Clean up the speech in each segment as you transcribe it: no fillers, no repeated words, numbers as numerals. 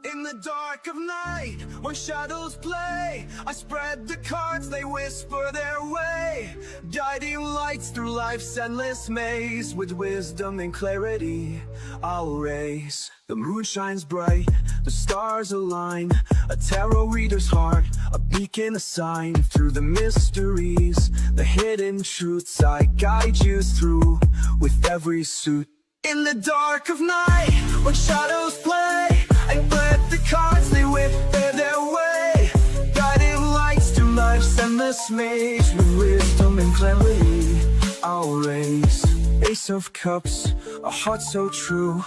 In the dark of night, when shadows play, I spread the cards, they whisper their way. Guiding lights through life's endless maze. With wisdom and clarity, I'll raise. The moon shines bright, the stars align. A tarot reader's heart, a beacon, a sign. Through the mysteries, the hidden truths, I guide you through with every suit. In the dark of night, when shadows play, I flip the cards, they whisper their way. Guiding lights to life's endless maze. With wisdom and clarity, I'll raise. Ace of Cups, a heart so true.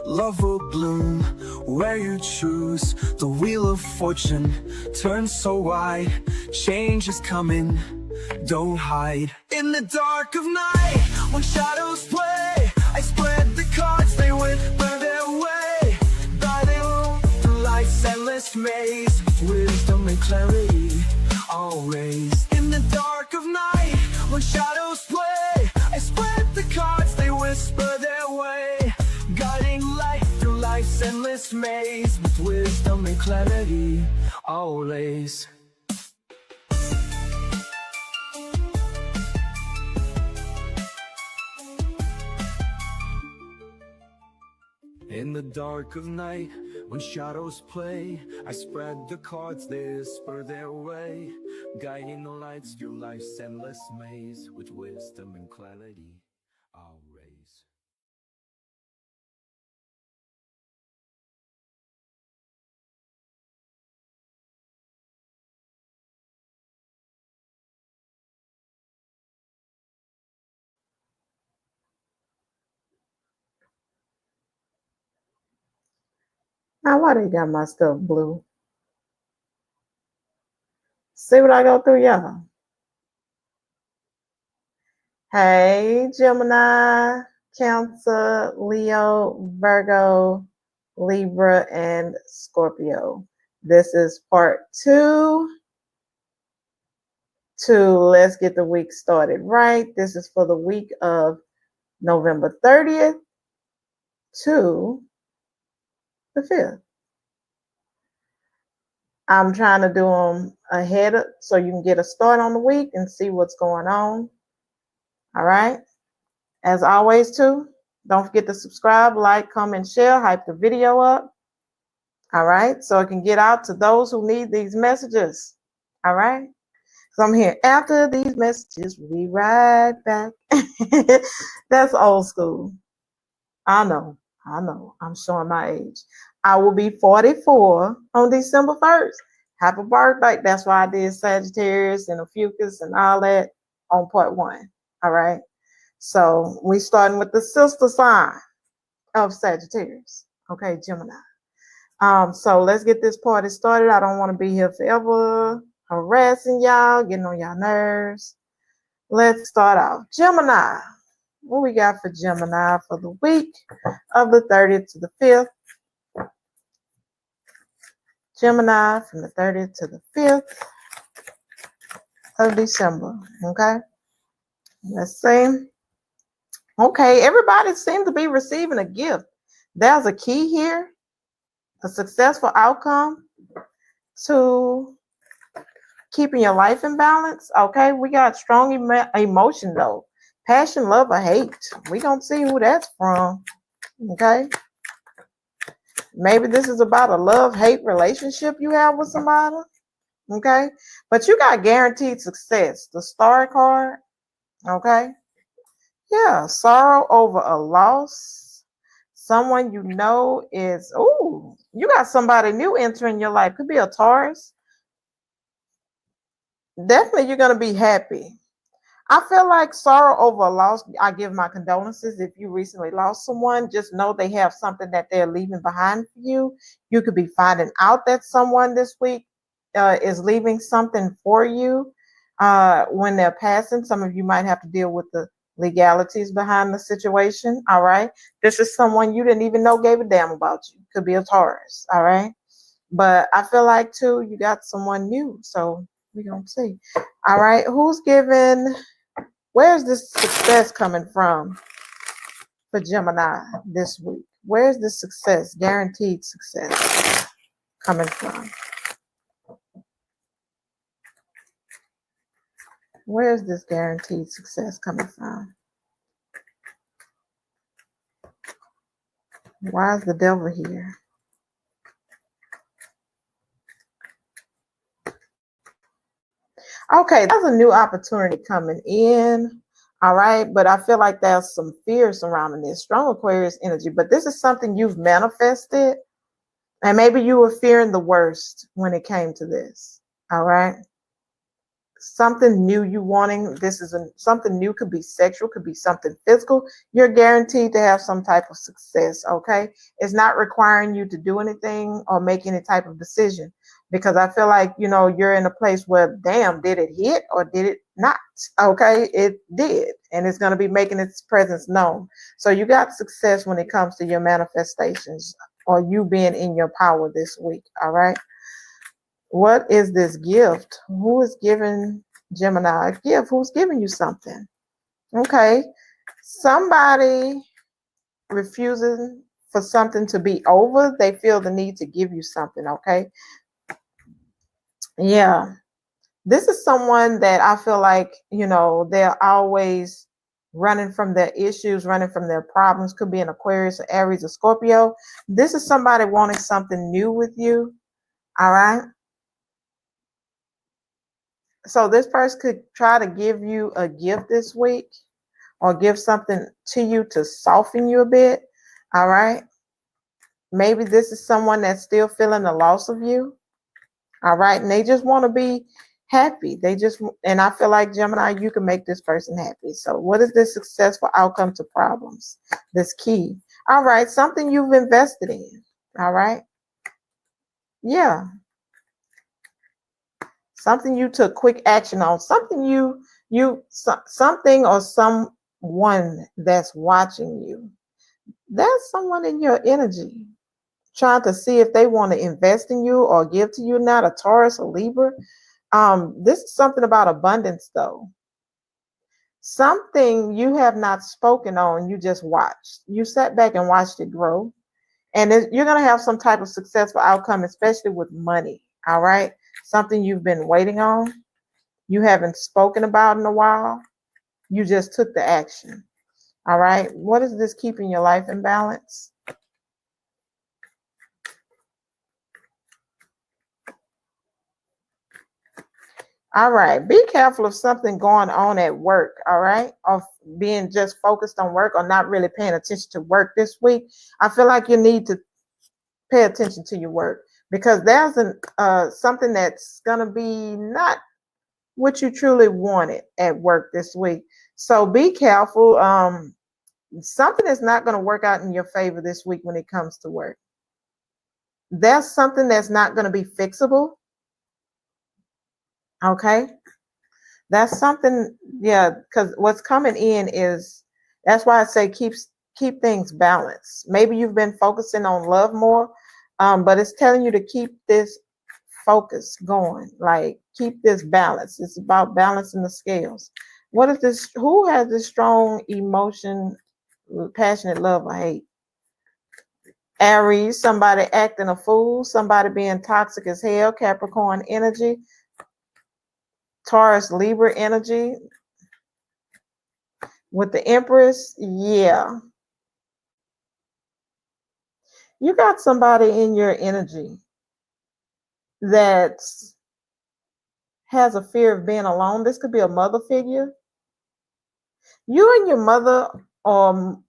Love will bloom where you choose. The wheel of fortune turns so wide. Change is coming, don't hide. In the dark of night, when shadows play, I spread the cards, they whisper their way. Guiding through life's endless maze. Wisdom and clarity, I'll raise. In the dark of night, when shadows play, I spread the cards, they whisper their way. Guiding light through life's endless maze. With wisdom and clarity, I'll raise. In the dark of night, when shadows play, I spread the cards, they whisper their way. Guiding the lights through life's endless maze. With wisdom and clarity, I'll raise. Now, why they got my stuff blue? See what I go through, y'all? Hey, Gemini, Cancer, Leo, Virgo, Libra, and Scorpio. This is part 2 to Let's Get the Week Started Right. This is for the week of November 30th to the 5th. I'm trying to do them ahead so you can get a start on the week and see what's going on. All right. As always, too, don't forget to subscribe, like, comment, share, hype the video up. All right. So it can get out to those who need these messages. All right. So I'm here. After these messages, we'll be right back. That's old school. I know. I'm showing my age. I will be 44 on December 1st. Happy birthday. That's why I did Sagittarius and Ophiuchus and all that on part 1. All right. So we starting with the sister sign of Sagittarius. Okay, Gemini. So let's get this party started. I don't want to be here forever harassing y'all, getting on y'all nerves. Let's start off. Gemini. What we got for Gemini for the week of the 30th to the 5th? Gemini from the 30th to the 5th of December. Okay. Let's see. Okay. Everybody seems to be receiving a gift. There's a key here. A successful outcome to keeping your life in balance. Okay. We got strong emotion though. Passion, love, or hate. We're going to see who that's from. Okay. Maybe this is about a love-hate relationship you have with somebody. Okay. But you got guaranteed success. The star card. Okay. Yeah. Sorrow over a loss. Someone you know is, ooh, you got somebody new entering your life. Could be a Taurus. Definitely you're going to be happy. I feel like sorrow over a loss. I give my condolences if you recently lost someone. Just know they have something that they're leaving behind for you. You could be finding out that someone this week is leaving something for you when they're passing. Some of you might have to deal with the legalities behind the situation. All right. This is someone you didn't even know gave a damn about you. Could be a Taurus. All right. But I feel like, too, you got someone new. So We're going to see. All right. Where's this success coming from for Gemini this week? Where's this success, guaranteed success, coming from? Where's this guaranteed success coming from? Why is the devil here? Okay, there's a new opportunity coming in. All right, but I feel like there's some fear surrounding this. Strong Aquarius energy, but this is something you've manifested. And maybe you were fearing the worst when it came to this. All right. Something new you wanting. Something new, could be sexual, could be something physical. You're guaranteed to have some type of success. Okay. It's not requiring you to do anything or make any type of decision, because I feel like, you're in a place where, damn, did it hit or did it not? Okay. It did. And it's going to be making its presence known. So you got success when it comes to your manifestations, or you being in your power this week. All right. What is this gift? Who is giving Gemini a gift? Who's giving you something? Okay. Somebody refusing for something to be over. They feel the need to give you something. Okay. Yeah. This is someone that I feel like, they're always running from their issues, running from their problems. Could be an Aquarius, Aries, or Scorpio. This is somebody wanting something new with you. All right. So this person could try to give you a gift this week, or give something to you to soften you a bit. All right. Maybe this is someone that's still feeling the loss of you. All right. And they just want to be happy. And I feel like, Gemini, you can make this person happy. So what is this successful outcome to problems? This key. All right. Something you've invested in. All right. Yeah. Something you took quick action on. Something something or someone that's watching you. That's someone in your energy, trying to see if they want to invest in you or give to you. Not a Taurus or Libra. This is something about abundance, though. Something you have not spoken on, you just watched. You sat back and watched it grow. And you're going to have some type of successful outcome, especially with money. All right. Something you've been waiting on. You haven't spoken about in a while. You just took the action. All right. What is this keeping your life in balance? All right. Be careful of something going on at work. All right. Of being just focused on work or not really paying attention to work this week. I feel like you need to pay attention to your work, because there's something that's going to be not what you truly wanted at work this week. So be careful. Something is not going to work out in your favor this week when it comes to work. There's something that's not going to be fixable. Okay. That's something, yeah, because what's coming in that's why I say keep things balanced. Maybe you've been focusing on love more, but it's telling you to keep this focus going, like keep this balance. It's about balancing the scales. What is this? Who has this strong emotion, passionate love or hate? Aries, somebody acting a fool, somebody being toxic as hell. Capricorn energy. Taurus, Libra energy. With the Empress, yeah. You got somebody in your energy that has a fear of being alone. This could be a mother figure. You and your mother, or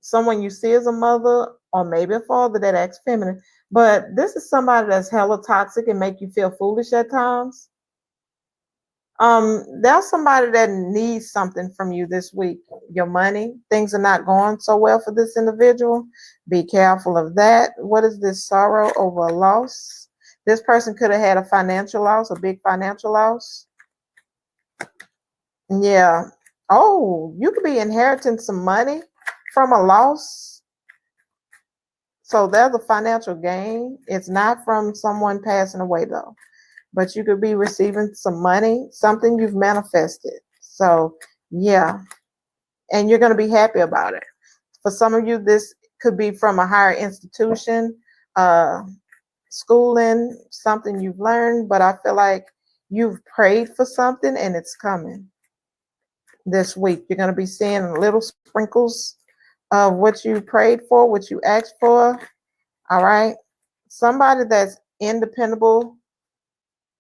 someone you see as a mother, or maybe a father that acts feminine. But this is somebody that's hella toxic and make you feel foolish at times. There's somebody that needs something from you this week. Your money. Things are not going so well for this individual. Be careful of that. What is this? Sorrow over a loss. This person could have had a financial loss, a big financial loss. Yeah. Oh, you could be inheriting some money from a loss. So there's a financial gain. It's not from someone passing away, though. but you could be receiving some money, something you've manifested. So yeah, and you're going to be happy about it. For some of you, this could be from a higher institution, schooling, something you've learned, but I feel like you've prayed for something and it's coming this week. You're going to be seeing little sprinkles of what you prayed for, what you asked for. All right. Somebody that's independable,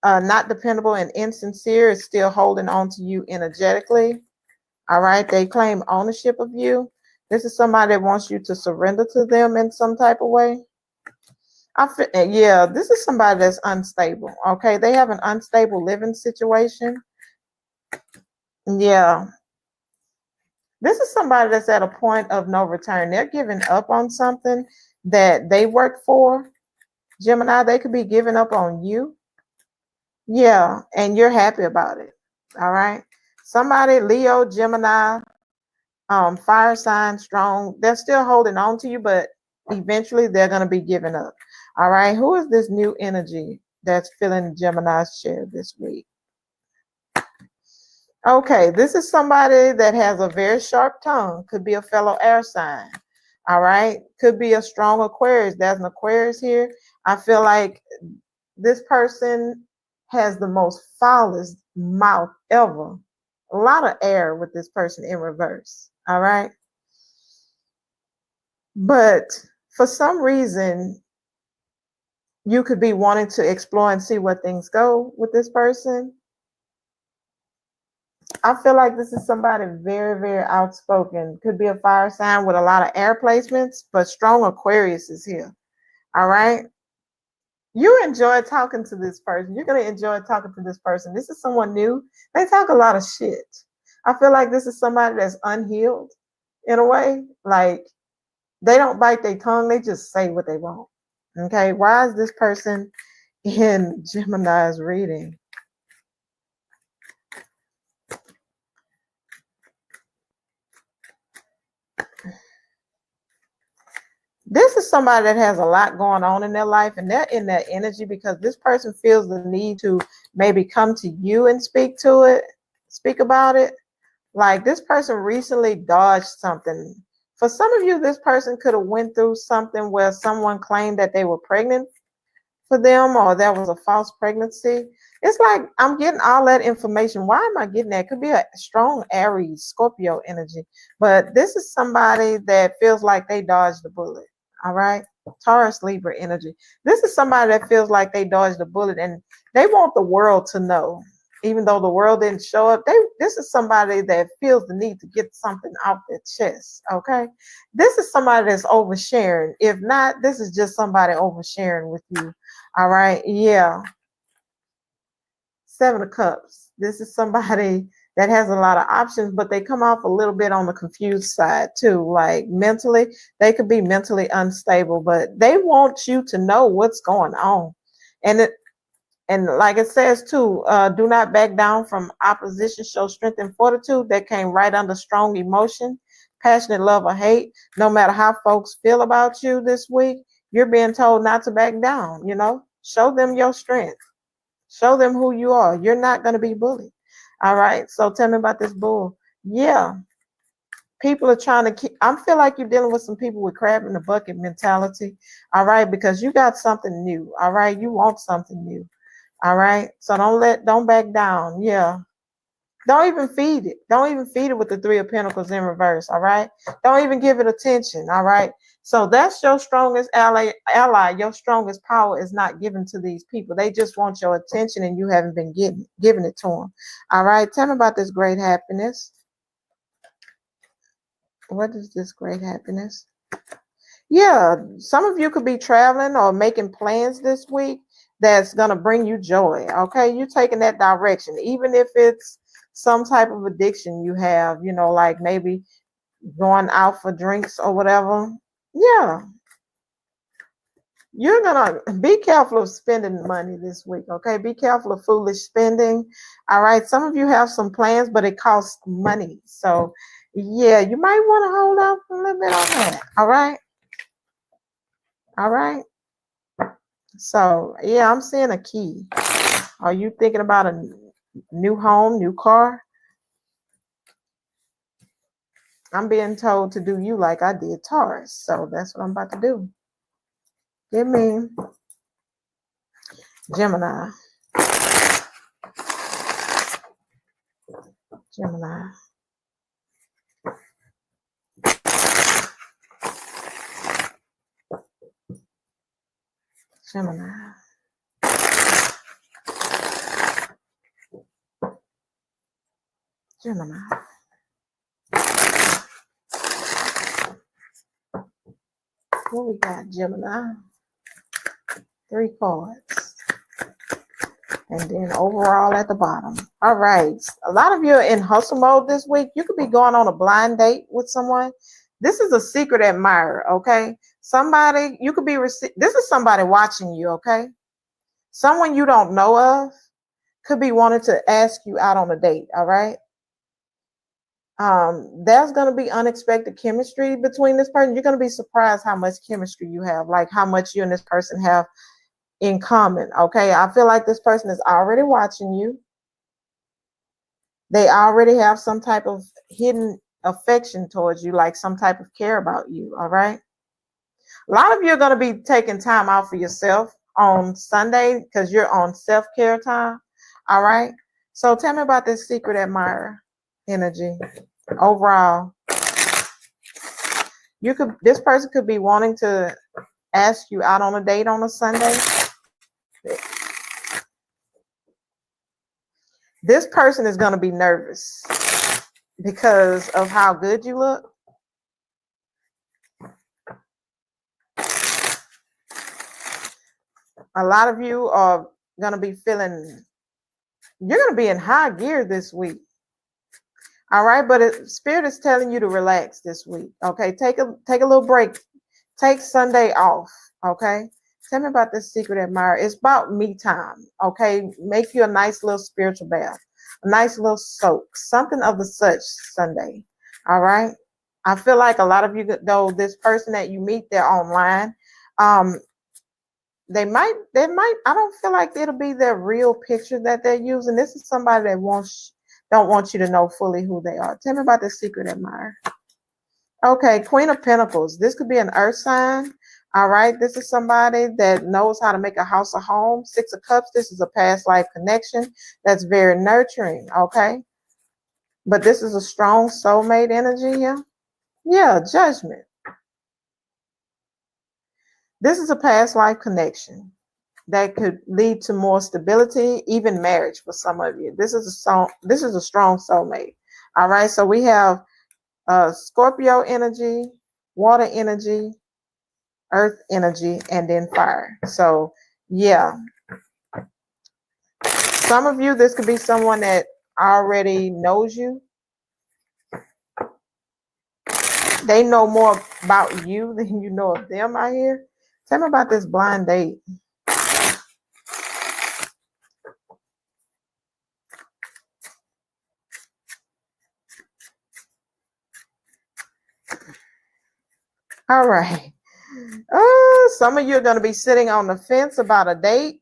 not dependable and insincere is still holding on to you energetically. All right. They claim ownership of you. This is somebody that wants you to surrender to them in some type of way. Yeah, this is somebody that's unstable. Okay. They have an unstable living situation. Yeah. This is somebody that's at a point of no return. They're giving up on something that they worked for. Gemini, they could be giving up on you. Yeah, and you're happy about it. All right. Somebody, Leo, Gemini, fire sign, strong, they're still holding on to you, but eventually they're going to be giving up. All right. Who is this new energy that's filling Gemini's chair this week? Okay, this is somebody that has a very sharp tongue. Could be a fellow air sign. All right. Could be a strong Aquarius. There's an Aquarius here. I feel like this person has the most foulest mouth ever. A lot of air with this person in reverse. All right. But for some reason, you could be wanting to explore and see where things go with this person. I feel like this is somebody very, very outspoken. Could be a fire sign with a lot of air placements, but strong Aquarius is here. All right. You enjoy talking to this person. You're going to enjoy talking to this person. This is someone new. They talk a lot of shit. I feel like this is somebody that's unhealed in a way. Like they don't bite their tongue. They just say what they want. Okay. Why is this person in Gemini's reading? This is somebody that has a lot going on in their life and they're in that energy because this person feels the need to maybe come to you and speak about it. Like this person recently dodged something. For some of you, this person could have went through something where someone claimed that they were pregnant for them or there was a false pregnancy. It's like I'm getting all that information. Why am I getting that? It could be a strong Aries, Scorpio energy. But this is somebody that feels like they dodged the bullet. All right. Taurus, Libra energy. This is somebody that feels like they dodged the bullet and they want the world to know. Even though the world didn't show up, this is somebody that feels the need to get something off their chest. Okay. This is somebody that's oversharing. If not, this is just somebody oversharing with you. All right. Yeah. 7 of Cups. This is somebody that has a lot of options, but they come off a little bit on the confused side too. Like mentally, they could be mentally unstable, but they want you to know what's going on. And like it says too, do not back down from opposition, show strength and fortitude. That came right under strong emotion, passionate love or hate. No matter how folks feel about you this week, you're being told not to back down, show them your strength. Show them who you are. You're not going to be bullied. All right. So tell me about this bull. Yeah. People are trying to I feel like you're dealing with some people with crab in the bucket mentality. All right. Because you got something new. All right. You want something new. All right. So don't back down. Yeah. Don't even feed it. Don't even feed it with the 3 of Pentacles in reverse. All right. Don't even give it attention. All right. So that's your strongest ally. Your strongest power is not given to these people. They just want your attention and you haven't been giving it to them. All right. Tell me about this great happiness. What is this great happiness? Yeah. Some of you could be traveling or making plans this week that's going to bring you joy. Okay. You're taking that direction, even if it's some type of addiction you have, like maybe going out for drinks or whatever. Yeah. You're going to be careful of spending money this week. Okay. Be careful of foolish spending. All right. Some of you have some plans, but it costs money. So yeah, you might want to hold up a little bit on that. All right. All right. So yeah, I'm seeing a key. Are you thinking about a new home, new car? I'm being told to do you like I did Taurus. So that's what I'm about to do. Give me Gemini. Gemini. Gemini. Gemini. What we got, Gemini? 3 cards. And then overall at the bottom. All right. A lot of you are in hustle mode this week. You could be going on a blind date with someone. This is a secret admirer, okay? Somebody, you could be, this is somebody watching you, okay? Someone you don't know of could be wanting to ask you out on a date, all right? There's going to be unexpected chemistry between this person. You're going to be surprised how much chemistry you have, like how much you and this person have in common, okay? I feel like this person is already watching you. They already have some type of hidden affection towards you, like some type of care about you, all right? A lot of you are going to be taking time out for yourself on Sunday because you're on self-care time, all right? So tell me about this secret admirer energy. Overall, this person could be wanting to ask you out on a date on a Sunday. This person is going to be nervous because of how good you look. A lot of you are going to be feeling, you're going to be in high gear this week. All right, but Spirit is telling you to relax this week. Okay, take a little break. Take Sunday off. Okay, tell me about this secret admirer. It's about me time. Okay, make you a nice little spiritual bath, a nice little soak, something of the such Sunday. All right, I feel like a lot of you, though, this person that you meet, they're online. They might. I don't feel like it'll be their real picture that they're using. This is somebody that don't want you to know fully who they are. Tell me about this secret admirer. Okay, Queen of Pentacles. This could be an earth sign. All right, this is somebody that knows how to make a house a home. 6 of Cups. This is a past life connection that's very nurturing. Okay, but this is a strong soulmate energy here. Yeah, Judgment. This is a past life connection that could lead to more stability, even marriage for some of you. This is a strong soulmate. All right, so we have Scorpio energy, water energy, earth energy, and then fire. So yeah, some of you, this could be someone that already knows you. They know more about you than you know of them out here. Tell me about this blind date. All right. Some of you are going to be sitting on the fence about a date.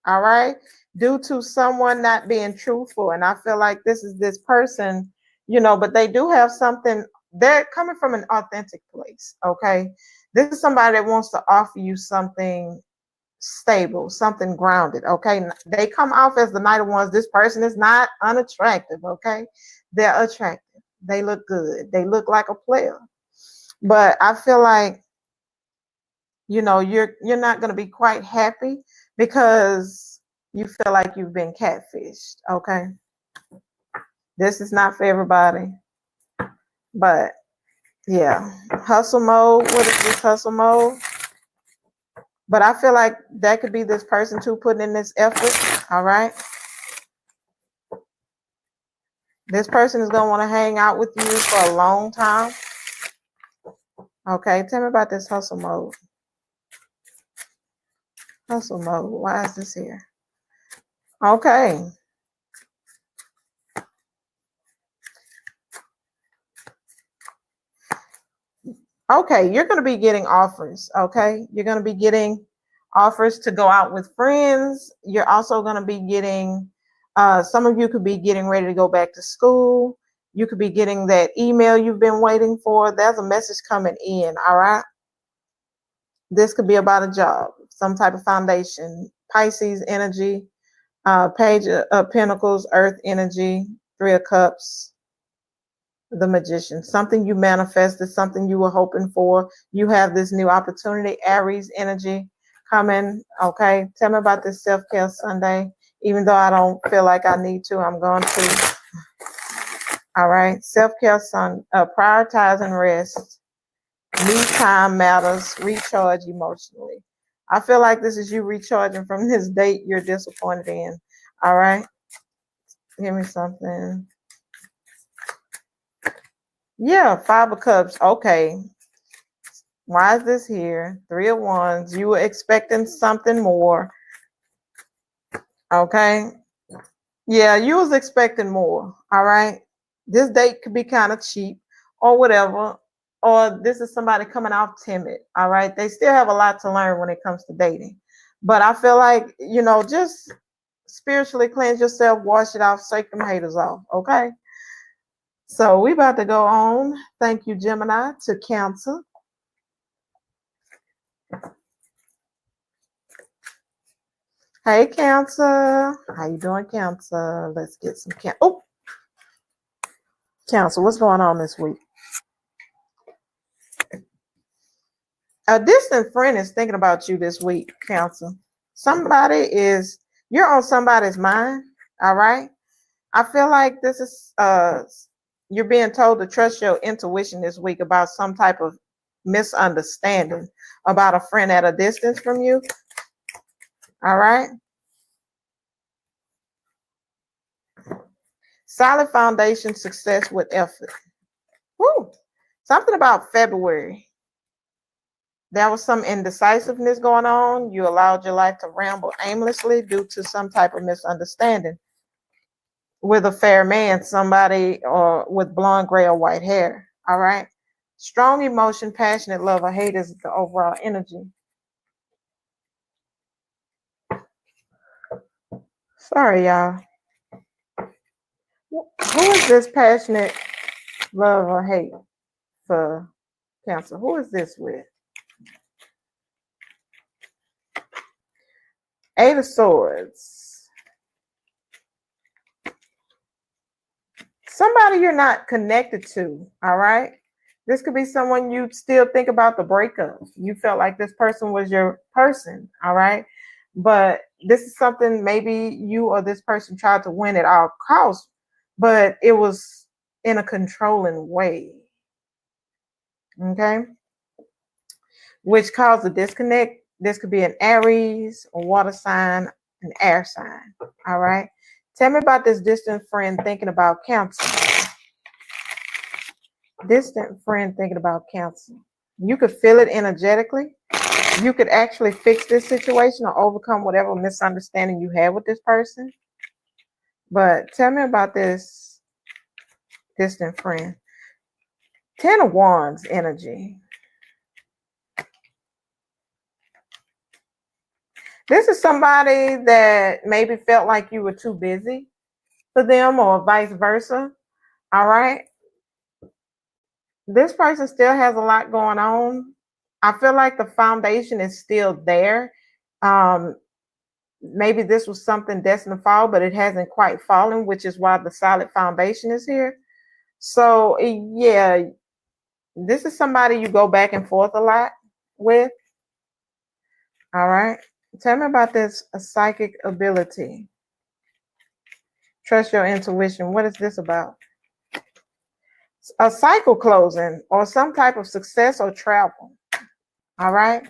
All right. Due to someone not being truthful. And I feel like this is this person, but they do have something. They're coming from an authentic place. Okay. This is somebody that wants to offer you something stable, something grounded. Okay. They come off as the Knight of Wands. This person is not unattractive. Okay. They're attractive. They look good. They look like a player. But I feel like, you're not going to be quite happy because you feel like you've been catfished. Okay. This is not for everybody. But yeah, hustle mode. What is this hustle mode? But I feel like that could be this person too, putting in this effort. All right. This person is going to want to hang out with you for a long time. Okay. Tell me about this hustle mode. Hustle mode. Why is this here? Okay. Okay, you're going to be getting offers. Okay. You're going to be getting offers to go out with friends. You're also going to be getting, some of you could be getting ready to go back to school. You could be getting that email you've been waiting for. There's a message coming in, all right? This could be about a job, some type of foundation. Pisces energy, Page of Pentacles, Earth energy, Three of Cups, the Magician. Something you manifested, something you were hoping for. You have this new opportunity. Aries energy coming. Okay, tell me about this self-care Sunday. Even though I don't feel like I need to, I'm going to. All right, self-care Sun, prioritize and rest. Me time matters. Recharge emotionally. I feel like this is you recharging from this date you're disappointed in. All right, give me something. Yeah, Five of Cups. Okay. Why is this here? Three of Wands. You were expecting something more. Okay. Yeah, you was expecting more. All right. This date could be kind of cheap or whatever. Or this is somebody coming off timid. All right. They still have a lot to learn when it comes to dating. But I feel like, you know, just spiritually cleanse yourself, wash it off, shake them haters off. Okay. So we about to go on. Thank you, Gemini, to Cancer. Hey, Cancer. How you doing, Cancer? Let's get some Cancer. Oh, Cancer, what's going on this week? A distant friend is thinking about you this week, Cancer. You're on somebody's mind, all right? I feel like this is, you're being told to trust your intuition this week about some type of misunderstanding about a friend at a distance from you, all right? Solid foundation, success with effort. Woo! Something about February. There was some indecisiveness going on. You allowed your life to ramble aimlessly due to some type of misunderstanding with a fair man, somebody with blonde, gray, or white hair. All right. Strong emotion, passionate love, or hate is the overall energy. Sorry, y'all. Who is this passionate love or hate for Cancer? Who is this with? Eight of Swords. Somebody you're not connected to, all right? This could be someone you still think about the breakup. You felt like this person was your person, all right? But this is something maybe you or this person tried to win at all costs, but it was in a controlling way, okay? Which caused a disconnect. This could be an Aries, a water sign, an air sign, all right? Tell me about this distant friend thinking about Cancer. Distant friend thinking about Cancer. You could feel it energetically. You could actually fix this situation or overcome whatever misunderstanding you had with this person. But tell me about this distant friend. 10 of Wands energy. This is somebody that maybe felt like you were too busy for them or vice versa. All right. This person still has a lot going on. I feel like the foundation is still there. Maybe this was something destined to fall, but it hasn't quite fallen, which is why the solid foundation is here. So, yeah, this is somebody you go back and forth a lot with. All right. Tell me about this psychic ability. Trust your intuition. What is this about? A cycle closing or some type of success or travel. All right.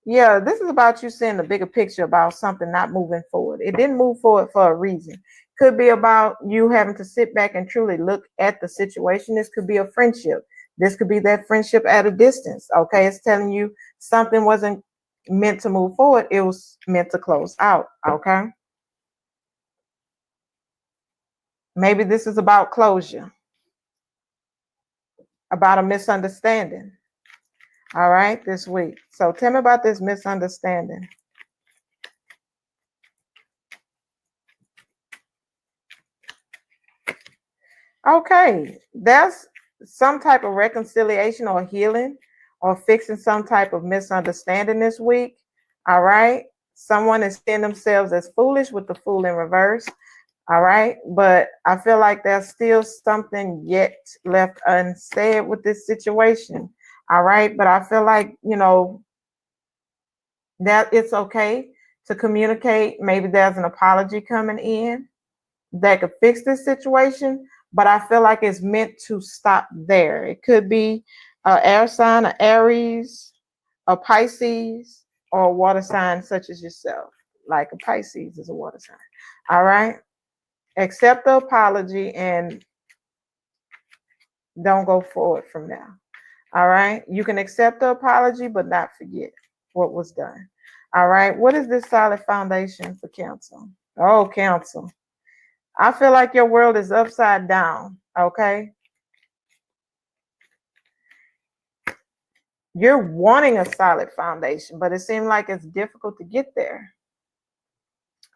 Yeah, this is about you seeing the bigger picture about something not moving forward. It didn't move forward for a reason. Could be about you having to sit back and truly look at the situation. This could be a friendship. This could be that friendship at a distance. Okay, it's telling you something wasn't meant to move forward. It was meant to close out. Okay. Maybe this is about closure, about a misunderstanding. All right, this week. So tell me about this misunderstanding. Okay, that's some type of reconciliation or healing or fixing some type of misunderstanding this week. All right. Someone is seeing themselves as foolish with the fool in reverse. All right. But I feel like there's still something yet left unsaid with this situation. All right. But I feel like, that it's okay to communicate. Maybe there's an apology coming in that could fix this situation, but I feel like it's meant to stop there. It could be an air sign, an Aries, a Pisces, or a water sign such as yourself. Like a Pisces is a water sign. All right. Accept the apology and don't go forward from there. All right. You can accept the apology, but not forget what was done. All right. What is this solid foundation for Cancer? Oh, Cancer. I feel like your world is upside down, okay? You're wanting a solid foundation, but it seems like it's difficult to get there.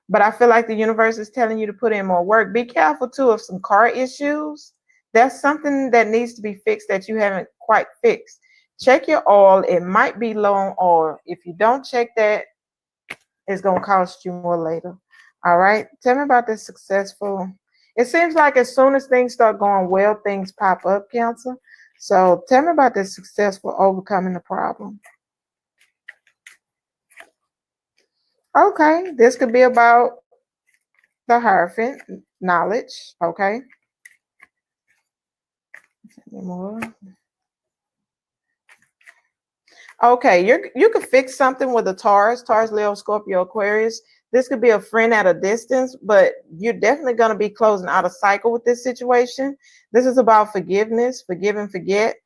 But I feel like the universe is telling you to put in more work. Be careful, too, of some car issues. That's something that needs to be fixed that you haven't quite fixed. Check your oil. It might be low on oil. If you don't check that, it's going to cost you more later. All right? Tell me about this successful... It seems like as soon as things start going well, things pop up, Cancer. So tell me about this successful overcoming the problem. Okay, this could be about the Hierophant, knowledge, okay? More. Okay, you could fix something with a Taurus, Leo, Scorpio, Aquarius. This could be a friend at a distance, but you're definitely going to be closing out a cycle with this situation. This is about forgiveness, forgive and forget.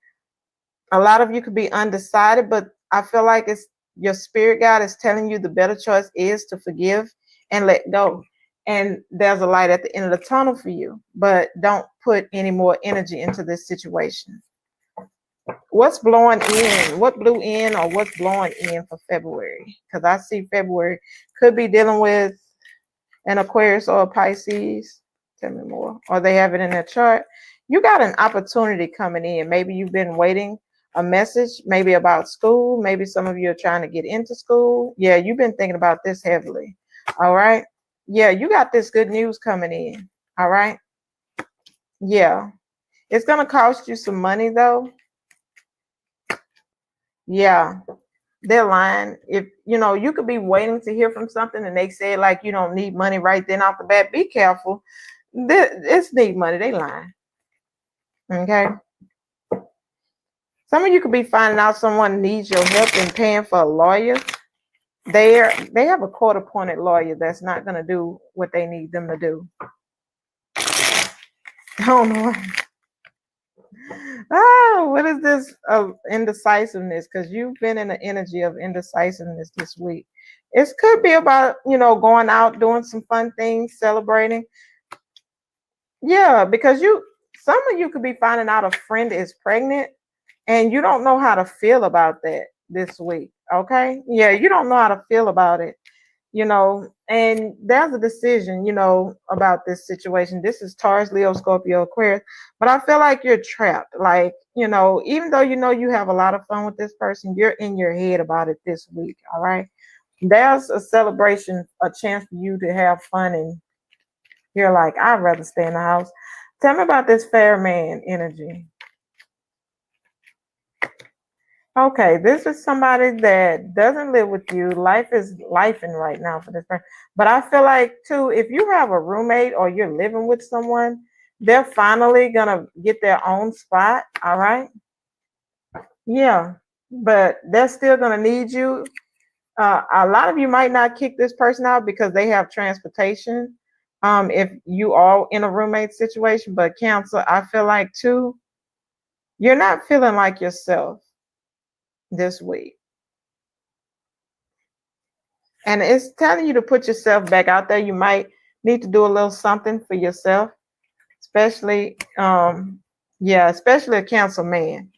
A lot of you could be undecided, but I feel like it's your spirit guide is telling you the better choice is to forgive and let go. And there's a light at the end of the tunnel for you, but don't put any more energy into this situation. What's blowing in? What blew in or what's blowing in for February? Because I see February could be dealing with an Aquarius or a Pisces. Tell me more. Or they have it in their chart. You got an opportunity coming in. Maybe you've been waiting a message, maybe about school. Maybe some of you are trying to get into school. Yeah, you've been thinking about this heavily. All right. Yeah, you got this good news coming in. All right. Yeah. It's going to cost you some money, though. Yeah. They're lying. If you could be waiting to hear from something and they say like you don't need money right then off the bat. Be careful. It's need money. They lying. Okay. Some of you could be finding out someone needs your help in paying for a lawyer. They have a court-appointed lawyer that's not going to do what they need them to do. I don't know. Oh, what is this of indecisiveness? Because you've been in the energy of indecisiveness this week. It could be about, going out, doing some fun things, celebrating. Yeah, because some of you could be finding out a friend is pregnant and you don't know how to feel about that this week. Okay. Yeah, you don't know how to feel about it, and there's a decision, about this situation. This is Taurus, Leo, Scorpio, Aquarius, but I feel like you're trapped. Like, even though you have a lot of fun with this person, you're in your head about it this week. All right. There's a celebration, a chance for you to have fun, and you're like, I'd rather stay in the house. Tell me about this fair man energy. Okay, this is somebody that doesn't live with you. Life is lifing right now for this person. But I feel like, too, if you have a roommate or you're living with someone, they're finally going to get their own spot, all right? Yeah, but they're still going to need you. A lot of you might not kick this person out because they have transportation. If you are in a roommate situation, but Cancer, I feel like, too, you're not feeling like yourself this week. And it's telling you to put yourself back out there. You might need to do a little something for yourself, especially, especially a Cancer man.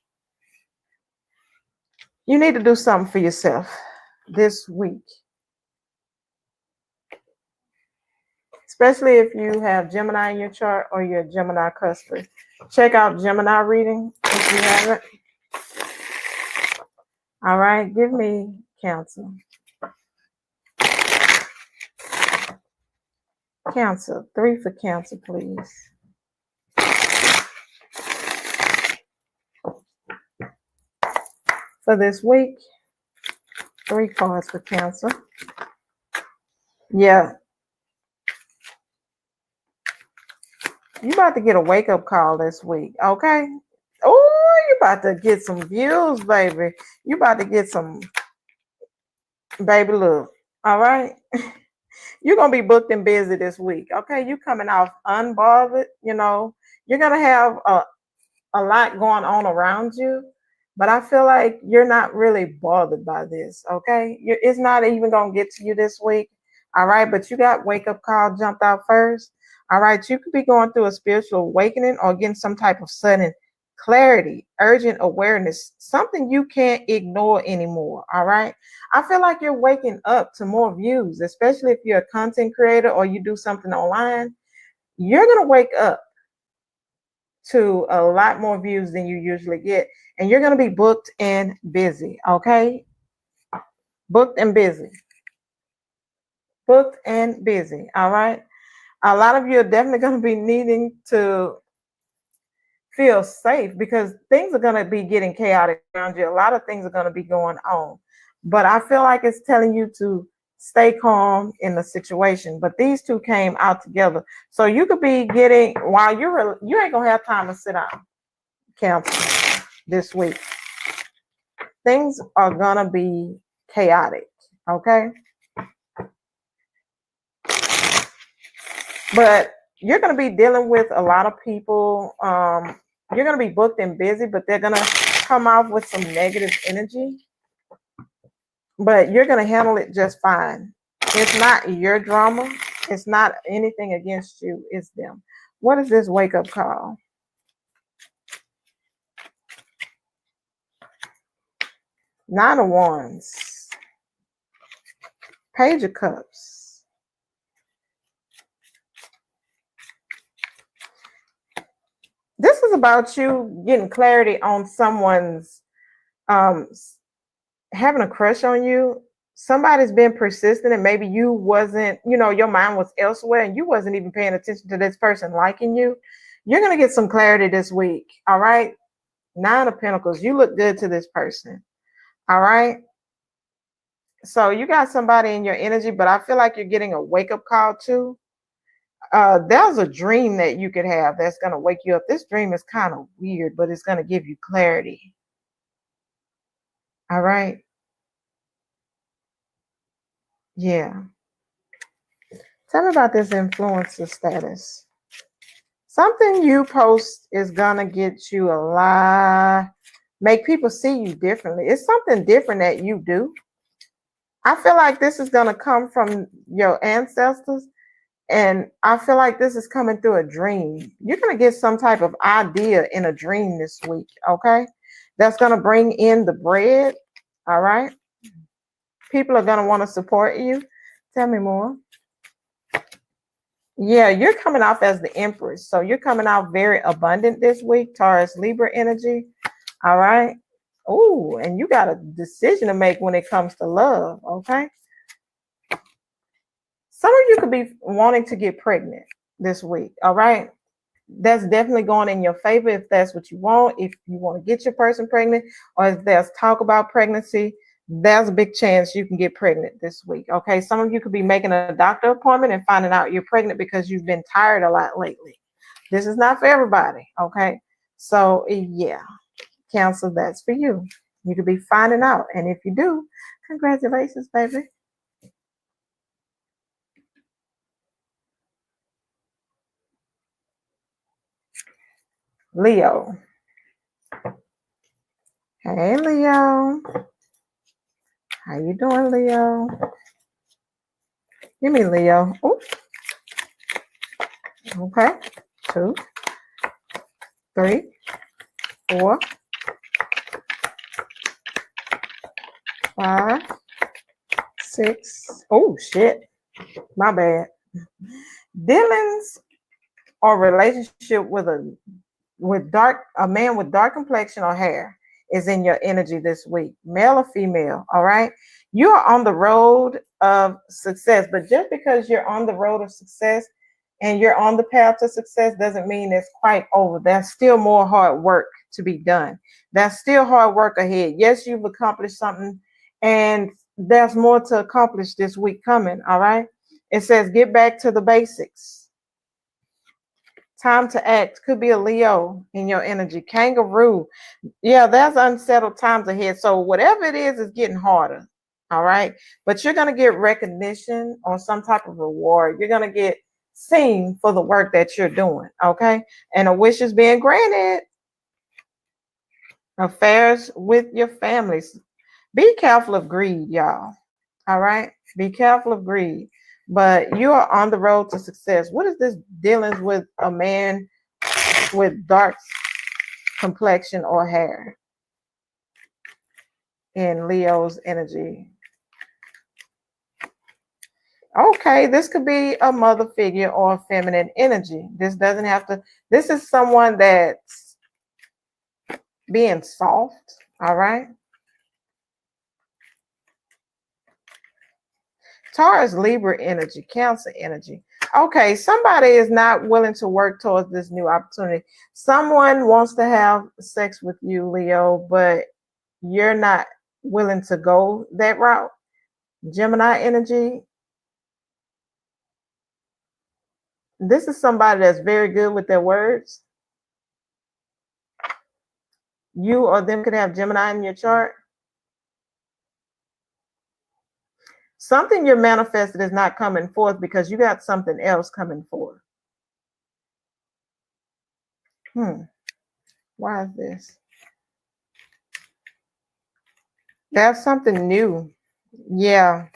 You need to do something for yourself this week. especially if you have Gemini in your chart or you're a Gemini cluster. Check out Gemini reading if you haven't. All right, give me Cancer. Cancer, 3 for Cancer, please. For this week, 3 cards for Cancer. Yeah. You about to get a wake-up call this week, okay? Oh, you about to get some views, baby. You about to get some, baby, look. All right? You're going to be booked and busy this week, okay? You coming off unbothered, you know. You're going to have a lot going on around you, but I feel like you're not really bothered by this, okay? It's not even going to get to you this week, all right? But you got wake-up call jumped out first, all right? You could be going through a spiritual awakening or getting some type of sudden clarity, urgent awareness, something you can't ignore anymore, all right? I feel like you're waking up to more views, especially if you're a content creator or you do something online. You're going to wake up to a lot more views than you usually get, and you're going to be booked and busy, okay? Booked and busy. Booked and busy, all right? A lot of you are definitely going to be needing to feel safe because things are going to be getting chaotic around you. A lot of things are going to be going on, but I feel like it's telling you to stay calm in the situation. But these two came out together, so you could be getting, while you ain't gonna have time to sit down, Cancer, this week. Things are gonna be chaotic, okay? But you're gonna be dealing with a lot of people. You're gonna be booked and busy, but they're gonna come off with some negative energy. But you're gonna handle it just fine. It's not your drama. It's not anything against you. It's them. What is this wake-up call? Nine of Wands. Page of Cups. This is about you getting clarity on someone's having a crush on you. Somebody's been persistent and maybe you wasn't, your mind was elsewhere and you wasn't even paying attention to this person liking you. You're going to get some clarity this week. All right. 9 of Pentacles. You look good to this person. All right. So you got somebody in your energy, but I feel like you're getting a wake-up call too. There's a dream that you could have that's going to wake you up. This dream is kind of weird, but it's going to give you clarity. All right. Yeah. Tell me about this influencer status. Something you post is going to get you a lot, make people see you differently. It's something different that you do. I feel like this is going to come from your ancestors. And I feel like this is coming through a dream. You're going to get some type of idea in a dream this week, okay? That's going to bring in the bread, all right? People are going to want to support you. Tell me more. Yeah, you're coming off as the Empress. So you're coming out very abundant this week, Taurus, Libra energy, all right? Oh, and you got a decision to make when it comes to love, okay? Some of you could be wanting to get pregnant this week, all right? That's definitely going in your favor if that's what you want. If you want to get your person pregnant or if there's talk about pregnancy, there's a big chance you can get pregnant this week, okay? Some of you could be making a doctor appointment and finding out you're pregnant because you've been tired a lot lately. This is not for everybody, okay? So, yeah, Cancer, that's for you. You could be finding out. And if you do, congratulations, baby. Leo. Hey, Leo. How you doing, Leo? Give me Leo. Ooh. Okay. 2, 3, 4, 5, 6. Oh, shit. My bad. Dealings or relationship with a man with dark complexion or hair is in your energy this week, male or female. All right, you are on the road of success, but just because you're on the road of success and you're on the path to success doesn't mean it's quite over. There's still more hard work to be done. There's still hard work ahead. Yes, you've accomplished something, and there's more to accomplish this week coming. All right, it says get back to the basics. Time to act. Could be a Leo in your energy. Kangaroo. Yeah, there's unsettled times ahead. So whatever it is getting harder. All right. But you're going to get recognition or some type of reward. You're going to get seen for the work that you're doing. Okay. And a wish is being granted. Affairs with your families. Be careful of greed, y'all. All right. Be careful of greed. But you are on the road to success. What is this dealings with a man with dark complexion or hair in Leo's energy? Okay, this could be a mother figure or a feminine energy. This doesn't have to, this is someone that's being soft, all right? Taurus, Libra energy, Cancer energy. Okay, somebody is not willing to work towards this new opportunity. Someone wants to have sex with you, Leo, but you're not willing to go that route. Gemini energy. This is somebody that's very good with their words. You or them could have Gemini in your chart. Something you're manifested is not coming forth because you got something else coming forth. Why is this? That's something new. Yeah.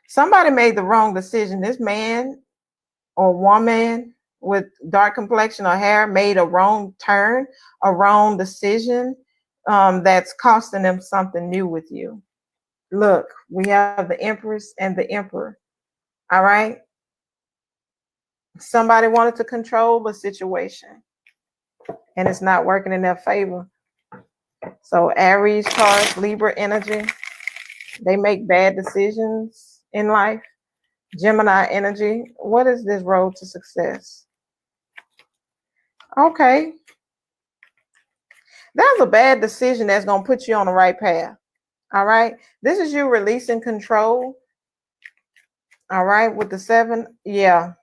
Somebody made the wrong decision. This man or woman with dark complexion or hair made a wrong turn, a wrong decision that's costing them something new with you. Look, we have the Empress and the Emperor. All right. Somebody wanted to control the situation and it's not working in their favor. So Aries, Taurus, Libra energy, they make bad decisions in life. Gemini energy, what is this road to success? Okay. That's a bad decision that's going to put you on the right path. All right. This is you releasing control. All right. With the 7. Yeah.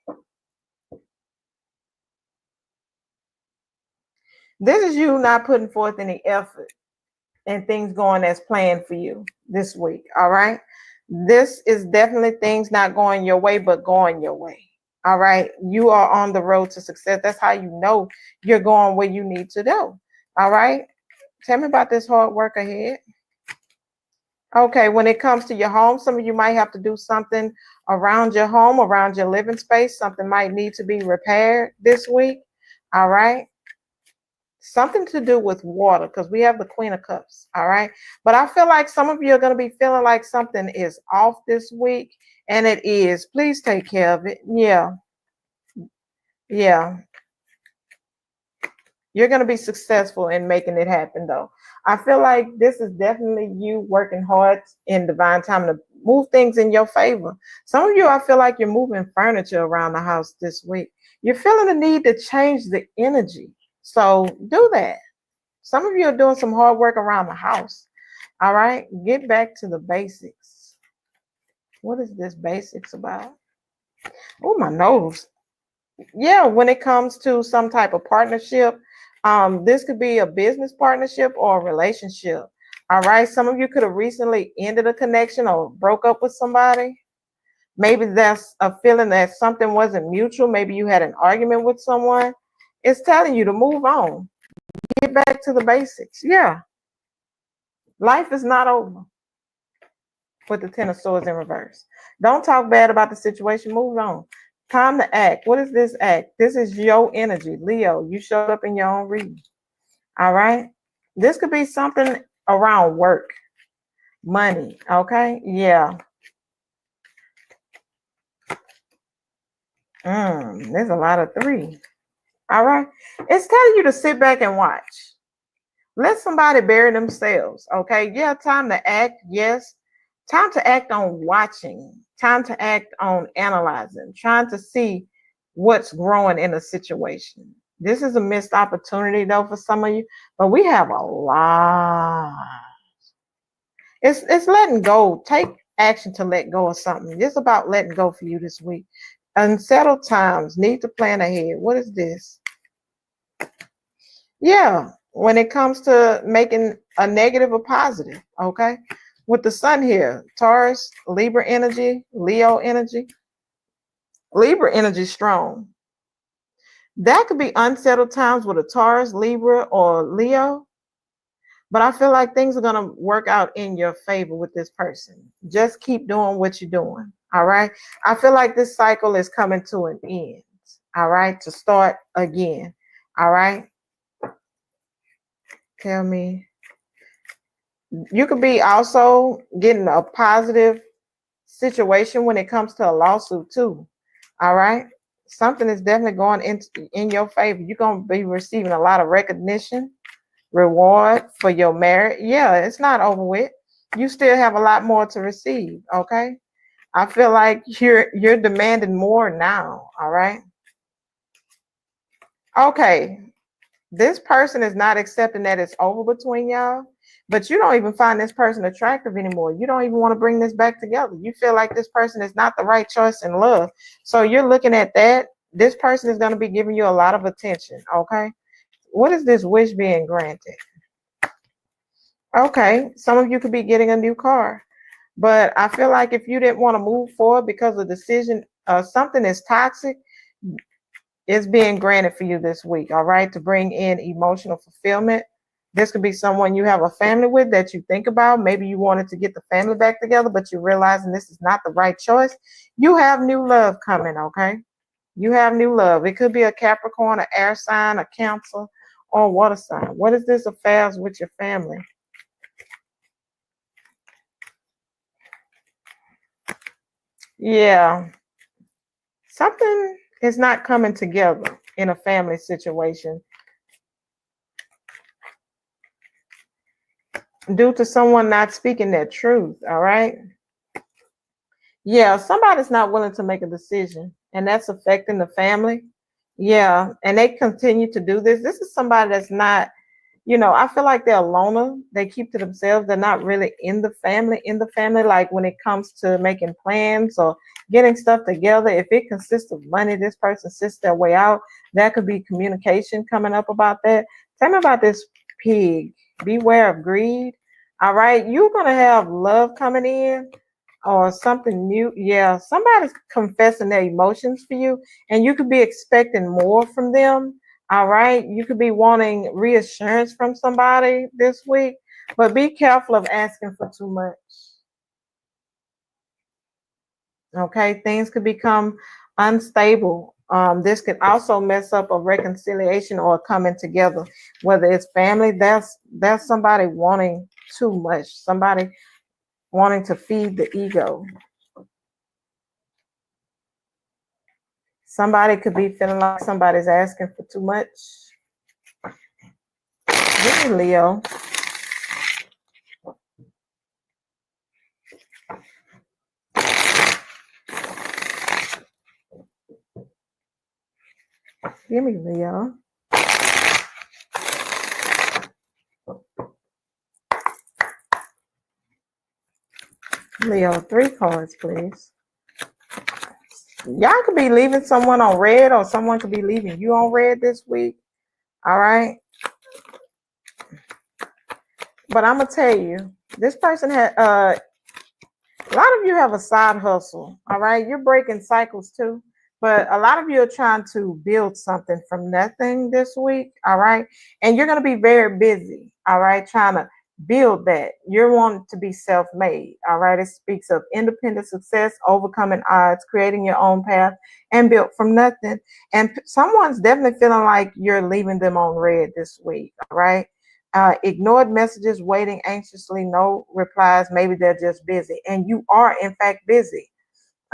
This is you not putting forth any effort and things going as planned for you this week. All right. This is definitely things not going your way, but going your way. All right. You are on the road to success. That's how you know you're going where you need to go. All right. Tell me about this hard work ahead. Okay. When it comes to your home, some of you might have to do something around your home, around your living space. Something might need to be repaired this week. All right. Something to do with water, because we have the Queen of Cups. All right. But I feel like some of you are going to be feeling like something is off this week. And it is. Please take care of it. Yeah. Yeah. You're going to be successful in making it happen, though. I feel like this is definitely you working hard in divine time to move things in your favor. Some of you, I feel like you're moving furniture around the house this week. You're feeling the need to change the energy. So do that. Some of you are doing some hard work around the house. All right. Get back to the basics. What is this basics about? Oh, my nose. Yeah, when it comes to some type of partnership, this could be a business partnership or a relationship. All right. Some of you could have recently ended a connection or broke up with somebody. Maybe that's a feeling that something wasn't mutual. Maybe you had an argument with someone. It's telling you to move on. Get back to the basics. Yeah. Life is not over. With the 10 of Swords in reverse. Don't talk bad about the situation. Move on. Time to act. What is this act? This is your energy. Leo, you showed up in your own reading. All right. This could be something around work. Money. Okay. Yeah. There's a lot of 3. All right. It's telling you to sit back and watch. Let somebody bury themselves. Okay. Yeah, time to act. Yes. Time to act on watching. Time to act on analyzing. Trying to see what's growing in a situation. This is a missed opportunity though for some of you, but we have a lot. It's letting go. Take action to let go of something. It's about letting go for you this week. Unsettled times. Need to plan ahead. What is this? Yeah, when it comes to making a negative a positive, okay? With the sun here, Taurus, Libra energy, Leo energy. Libra energy strong. That could be unsettled times with a Taurus, Libra, or Leo. But I feel like things are going to work out in your favor with this person. Just keep doing what you're doing, all right? I feel like this cycle is coming to an end, all right? To start again, all right? Tell me. You could be also getting a positive situation when it comes to a lawsuit too. All right. Something is definitely going in your favor. You're going to be receiving a lot of recognition, reward for your merit. Yeah, it's not over with. You still have a lot more to receive. Okay. I feel like you're demanding more now. All right. Okay. This person is not accepting that it's over between y'all, but you don't even find this person attractive anymore. You don't even want to bring this back together. You feel like this person is not the right choice in love. So you're looking at that. This person is going to be giving you a lot of attention. Okay. What is this wish being granted? Okay. Some of you could be getting a new car, but I feel like if you didn't want to move forward because of decision, something is toxic, is being granted for you this week, all right, to bring in emotional fulfillment. This could be someone you have a family with that you think about. Maybe you wanted to get the family back together, but you're realizing this is not the right choice. You have new love coming, okay? You have new love. It could be a Capricorn, an air sign, a Cancer, or a water sign. What is this affairs with your family? Yeah. Something is not coming together in a family situation due to someone not speaking their truth, all right? Yeah, somebody's not willing to make a decision, and that's affecting the family. Yeah, and they continue to do this. This is somebody that's not, I feel like they're a loner. They keep to themselves. They're not really in the family, like when it comes to making plans or getting stuff together. If it consists of money, this person sits their way out. That could be communication coming up about that. Tell me about this pig. Beware of greed. All right, you're going to have love coming in or something new. Yeah, somebody's confessing their emotions for you, and you could be expecting more from them. All right, you could be wanting reassurance from somebody this week, but be careful of asking for too much. Okay, things could become unstable. This could also mess up a reconciliation or coming together, whether it's family. That's somebody wanting too much, somebody wanting to feed the ego. Somebody could be feeling like somebody's asking for too much. Give me Leo. Give me Leo. Leo, 3 cards, please. Y'all could be leaving someone on red, or someone could be leaving you on red this week. All right. But I'm going to tell you, this person had, a lot of you have a side hustle. All right. You're breaking cycles too. But a lot of you are trying to build something from nothing this week. All right. And you're going to be very busy. All right. Trying to build that. You're wanting to be self-made. All right. It speaks of independent success, overcoming odds, creating your own path, and built from nothing. And someone's definitely feeling like you're leaving them on red this week. All right. Ignored messages, waiting anxiously, no replies. Maybe they're just busy. And you are, in fact, busy.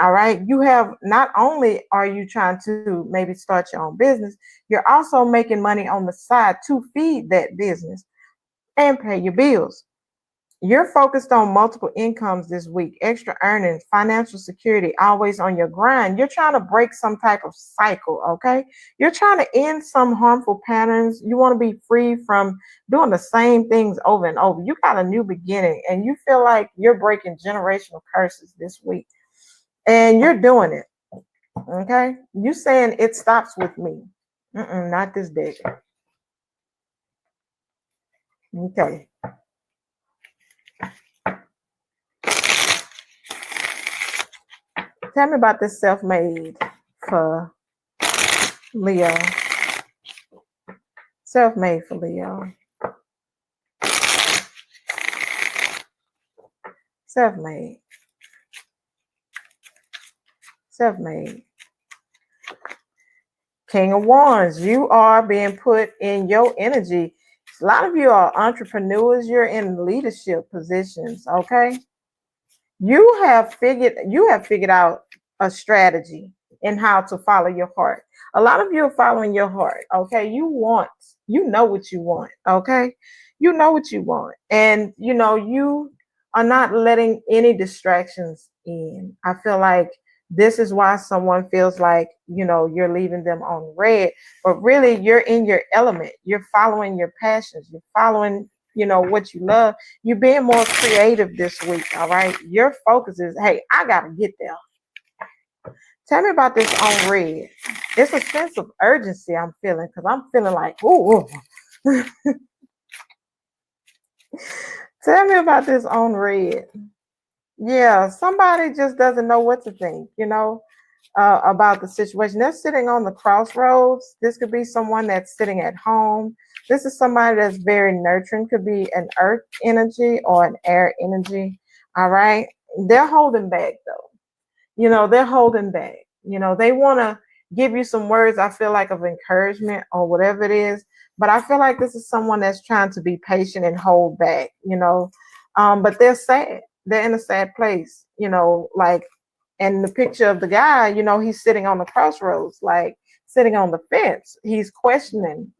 All right. You have, not only are you trying to maybe start your own business, you're also making money on the side to feed that business and pay your bills. You're focused on multiple incomes this week, extra earnings, financial security, always on your grind. You're trying to break some type of cycle, okay? You're trying to end some harmful patterns. You want to be free from doing the same things over and over. You got a new beginning, and you feel like you're breaking generational curses this week, and you're doing it, okay? You saying it stops with me. Not this day. Okay. Tell me about this self-made for Leo. Self-made for Leo. Self-made. Self-made. King of Wands. You are being put in your energy. A lot of you are entrepreneurs. You're in leadership positions, okay? You have figured out a strategy in how to follow your heart. A lot of you are following your heart, okay? You know what you want, okay? You know what you want. And, you are not letting any distractions in. I feel like this is why someone feels like, you're leaving them on red, but really you're in your element. You're following your passions. You're following, what you love. You're being more creative this week, all right? Your focus is, hey, I got to get there. Tell me about this on red. It's a sense of urgency I'm feeling, because I'm feeling like, ooh. Tell me about this on red. Yeah, somebody just doesn't know what to think, about the situation. They're sitting on the crossroads. This could be someone that's sitting at home. This is somebody that's very nurturing. Could be an earth energy or an air energy. All right. They're holding back though. They're holding back. They want to give you some words, I feel like, of encouragement or whatever it is. But I feel like this is someone that's trying to be patient and hold back, but they're sad. They're in a sad place, like, and the picture of the guy, he's sitting on the crossroads, like sitting on the fence. He's questioning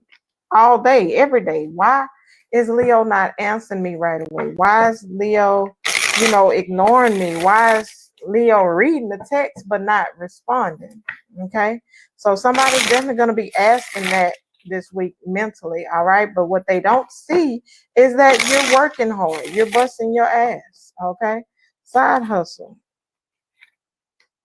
all day, every day. Why is Leo not answering me right away? Why is Leo, ignoring me? Why is Leo reading the text but not responding? Okay. So somebody's definitely going to be asking that this week mentally. All right. But what they don't see is that you're working hard. You're busting your ass. Okay. Side hustle.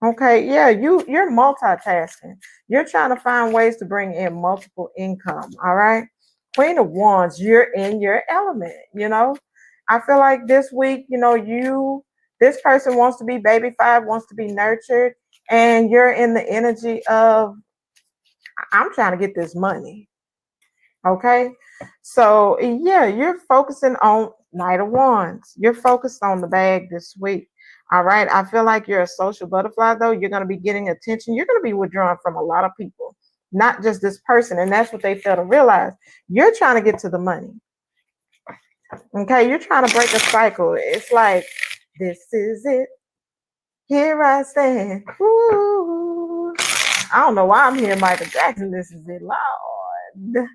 Okay, yeah, you're multitasking. You're trying to find ways to bring in multiple income. All right. Queen of Wands, you're in your element, I feel like this week, this person wants to be baby-fied, wants to be nurtured, and you're in the energy of, I'm trying to get this money. Okay. So yeah, you're focusing on Knight of Wands. You're focused on the bag this week. All right. I feel like you're a social butterfly, though. You're going to be getting attention. You're going to be withdrawn from a lot of people, not just this person. And that's what they fail to realize. You're trying to get to the money. Okay. You're trying to break a cycle. It's like, this is it. Here I stand. Ooh. I don't know why I'm here, Michael Jackson. This is it, Lord.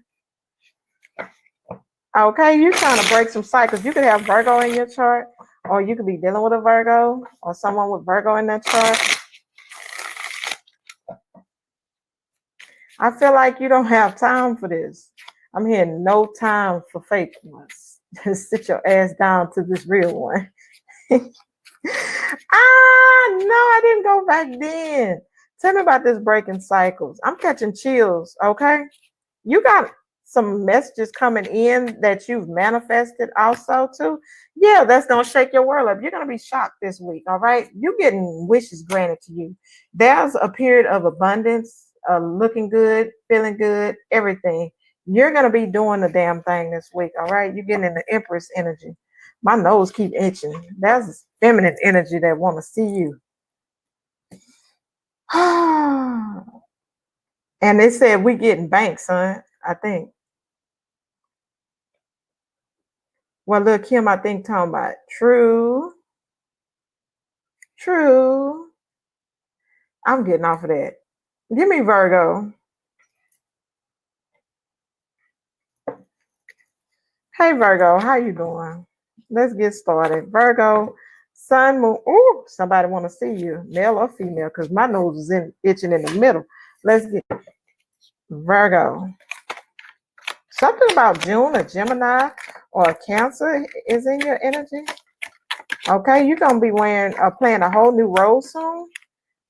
Okay, you're trying to break some cycles. You could have Virgo in your chart, or you could be dealing with a Virgo or someone with Virgo in that chart. I feel like you don't have time for this. I'm hearing no time for fake ones. Just sit your ass down to this real one. No, I didn't go back then. Tell me about this breaking cycles. I'm catching chills, okay? You got some messages coming in that you've manifested also too. Yeah, that's going to shake your world up. You're going to be shocked this week, all right? You're getting wishes granted to you. There's a period of abundance, looking good, feeling good, everything. You're going to be doing the damn thing this week, all right? You're getting in the Empress energy. My nose keep itching. That's feminine energy that want to see you. And they said we getting banked, son, I think. Well, look, Kim, I think talking about true. I'm getting off of that. Give me Virgo. Hey Virgo, how you doing? Let's get started. Virgo, Sun, Moon. Ooh, somebody want to see you, male or female, because my nose is itching in the middle. Let's get Virgo. Something about June, a Gemini, or a Cancer is in your energy. Okay, you're gonna be playing a whole new role soon.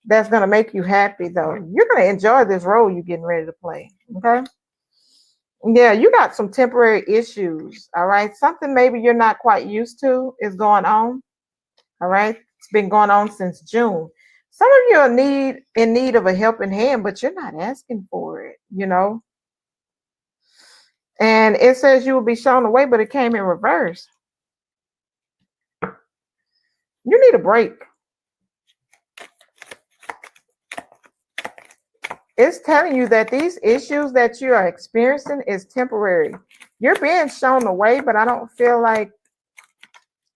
That's gonna make you happy though. You're gonna enjoy this role you're getting ready to play. Okay. Yeah, you got some temporary issues. All right. Something maybe you're not quite used to is going on. All right. It's been going on since June. Some of you are in need of a helping hand, but you're not asking for it, you know. And it says you will be shown the way, but it came in reverse. You need a break. It's telling you that these issues that you are experiencing is temporary. You're being shown the way, but I don't feel like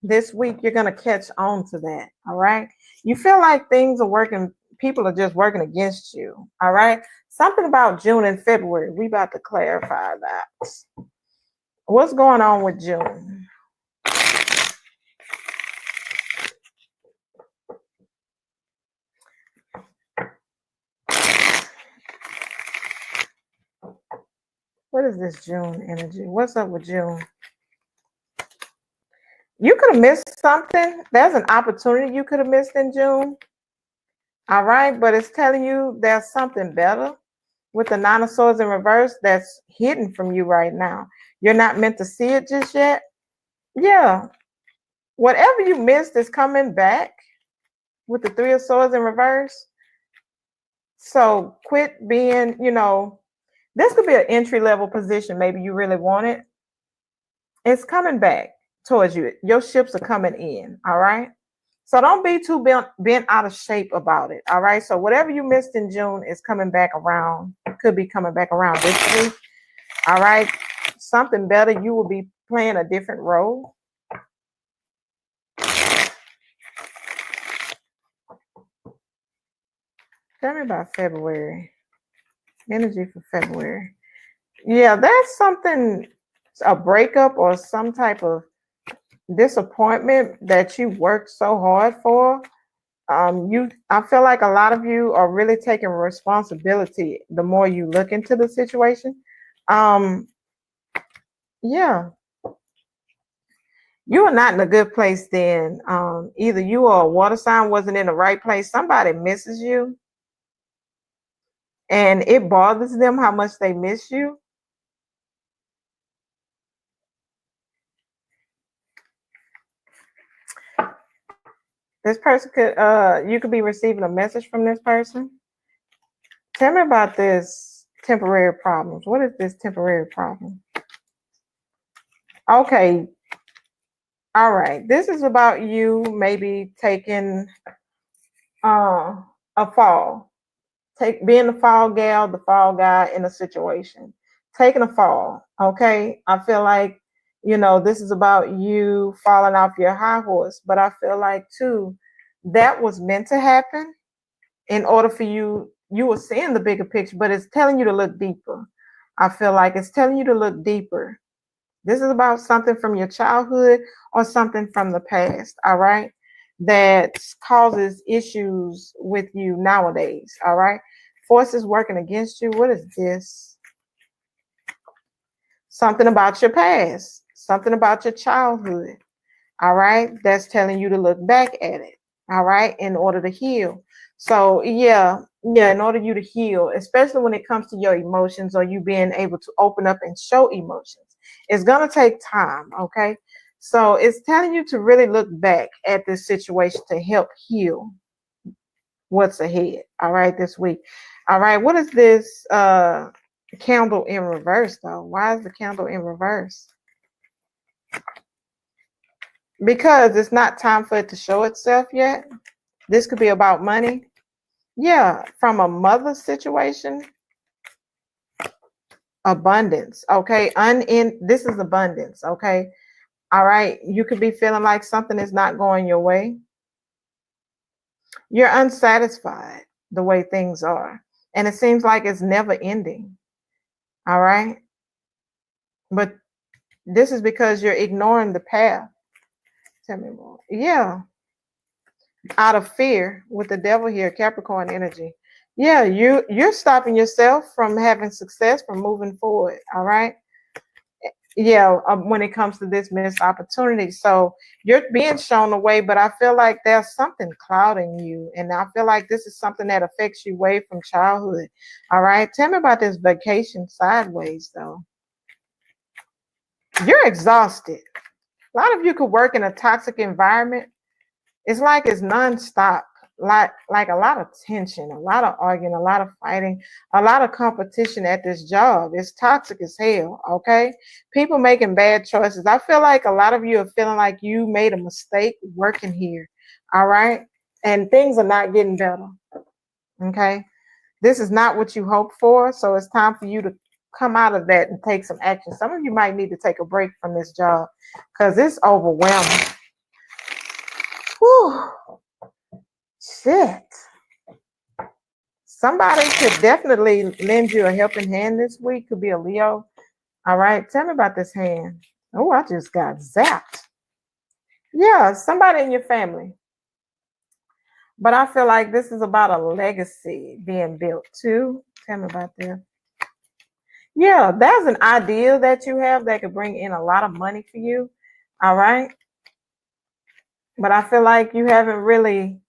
this week you're going to catch on to that. All right. You feel like things are working. People are just working against you. All right. Something about June and February. We about to clarify that. What's going on with June? What is this June energy? What's up with June? You could have missed something. There's an opportunity you could have missed in June. All right, but it's telling you there's something better with the Nine of Swords in reverse that's hidden from you right now. You're not meant to see it just yet. Yeah. Whatever you missed is coming back with the Three of Swords in reverse. So quit being, this could be an entry-level position. Maybe you really want it. It's coming back towards you. Your ships are coming in. All right. So don't be too bent out of shape about it. All right. So whatever you missed in June is coming back around. Could be coming back around this week. All right. Something better. You will be playing a different role. Tell me about February. Energy for February. Yeah, that's something, a breakup or some type of disappointment that you worked so hard for. I feel like a lot of you are really taking responsibility the more you look into the situation. Yeah. You are not in a good place then. Either you or a water sign wasn't in the right place. Somebody misses you. And it bothers them how much they miss you. This person you could be receiving a message from this person. Tell me about this temporary problems. What is this temporary problem? Okay. All right. This is about you maybe taking a fall. Being the fall gal, the fall guy in a situation. Taking a fall. Okay. I feel like, this is about you falling off your high horse. But I feel like too, that was meant to happen in order for you were seeing the bigger picture, but it's telling you to look deeper. I feel like it's telling you to look deeper. This is about something from your childhood or something from the past, all right, that causes issues with you nowadays, all right? Forces working against you. What is this? Something about your past, something about your childhood, all right, that's telling you to look back at it, all right, in order to heal. So yeah, in order you to heal, especially when it comes to your emotions or you being able to open up and show emotions, it's going to take time, okay? So it's telling you to really look back at this situation to help heal what's ahead, all right, this week. All right, what is this candle in reverse, though? Why is the candle in reverse? Because it's not time for it to show itself yet. This could be about money. Yeah, from a mother situation. Abundance, okay? This is abundance, okay? All right, you could be feeling like something is not going your way. You're unsatisfied. the way things are. And it seems like it's never ending. All right. But this is because you're ignoring the path. Tell me more. Yeah. Out of fear with the devil here, Capricorn energy. Yeah, you're stopping yourself from having success, from moving forward. All right. Yeah, when it comes to this missed opportunity. So you're being shown the way, but I feel like there's something clouding you. And I feel like this is something that affects you way from childhood. All right. Tell me about this vacation sideways, though. You're exhausted. A lot of you could work in a toxic environment. It's like it's nonstop. Like a lot of tension, a lot of arguing, a lot of fighting, a lot of competition at this job. It's toxic as hell, okay? People making bad choices. I feel like a lot of you are feeling like you made a mistake working here, all right? And things are not getting better, okay? This is not what you hoped for, so it's time for you to come out of that and take some action. Some of you might need to take a break from this job because it's overwhelming. Whew. Shit. Somebody could definitely lend you a helping hand this week. Could be a Leo. All right. Tell me about this hand. Oh, I just got zapped. Yeah, somebody in your family. But I feel like this is about a legacy being built too. Tell me about this. Yeah, there's an idea that you have that could bring in a lot of money for you. All right. But I feel like you haven't really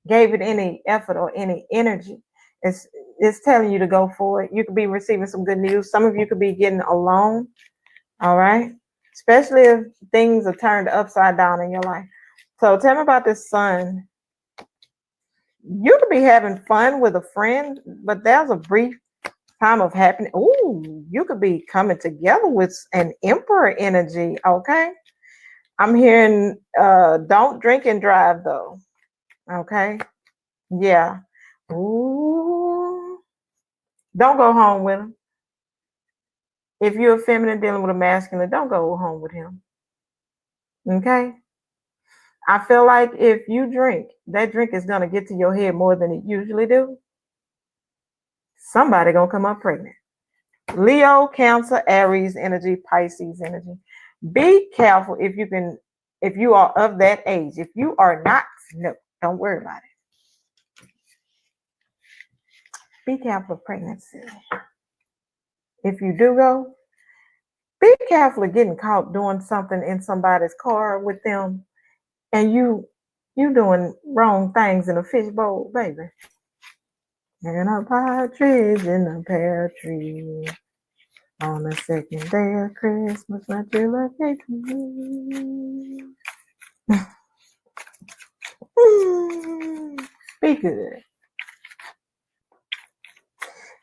gave it any effort or any energy. It's telling you to go for it. You could be receiving some good news. Some of you could be getting a loan. All right. Especially if things are turned upside down in your life. So tell me about this sun. You could be having fun with a friend, but there's a brief time of happiness. Ooh, you could be coming together with an emperor energy. Okay. I'm hearing don't drink and drive though. Okay. Yeah. Ooh. Don't go home with him. If you're a feminine dealing with a masculine, don't go home with him. Okay? I feel like if you drink, that drink is going to get to your head more than it usually do. Somebody going to come up pregnant. Leo, Cancer, Aries energy, Pisces energy. Be careful if you are of that age. If you are not, no, don't worry about it. Be careful of pregnancy. If you do go, be careful of getting caught doing something in somebody's car with them and you doing wrong things in a fishbowl, baby. And a partridge in a pear tree on the second day of Christmas, what you love gave to me. Be good.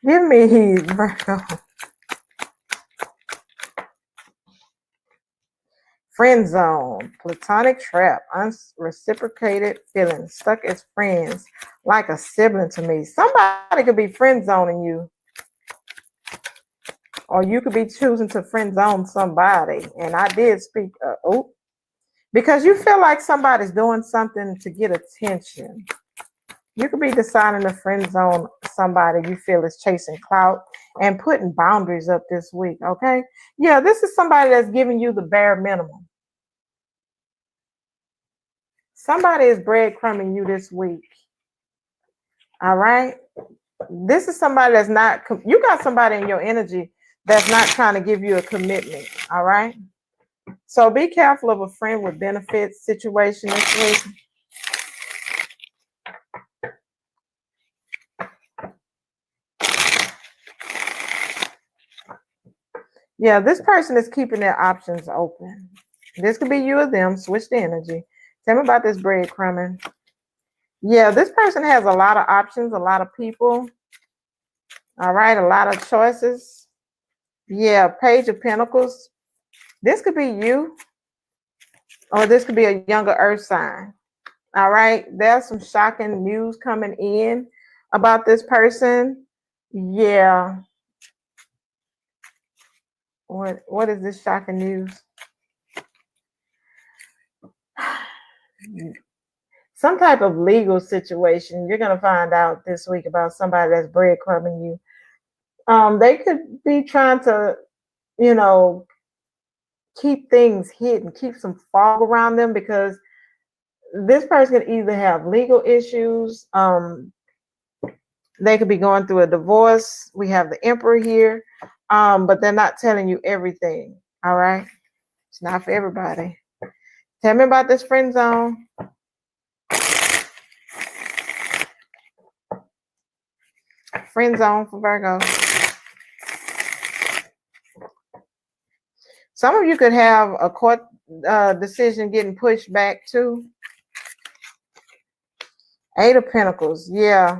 Give me Virgo. Friend zone, platonic trap, unreciprocated feelings, stuck as friends, like a sibling to me. Somebody could be friend zoning you, or you could be choosing to friend zone somebody. And I did speak, because you feel like somebody's doing something to get attention. You could be deciding to friend zone somebody you feel is chasing clout and putting boundaries up this week, okay? Yeah, this is somebody that's giving you the bare minimum. Somebody is breadcrumbing you this week, all right? This is somebody that's not, you got somebody in your energy that's not trying to give you a commitment, all right? So be careful of a friend with benefits situation this week. Yeah, this person is keeping their options open. This could be you or them. Switch the energy. Tell me about this breadcrumbing. Yeah, this person has a lot of options, a lot of people. All right, a lot of choices. Yeah, Page of Pentacles. This could be you, or this could be a younger earth sign. All right, there's some shocking news coming in about this person. Yeah. What is this shocking news? some type of legal situation. You're going to find out this week about somebody that's breadcrumbing you. They could be trying to, you know, keep things hidden, keep some fog around them, because this person could either have legal issues. They could be going through a divorce. We have the Emperor here, but they're not telling you everything. All right, it's not for everybody. Tell me about this friend zone. Friend zone for Virgo. Some of you could have a court decision getting pushed back too. 8 of Pentacles. Yeah.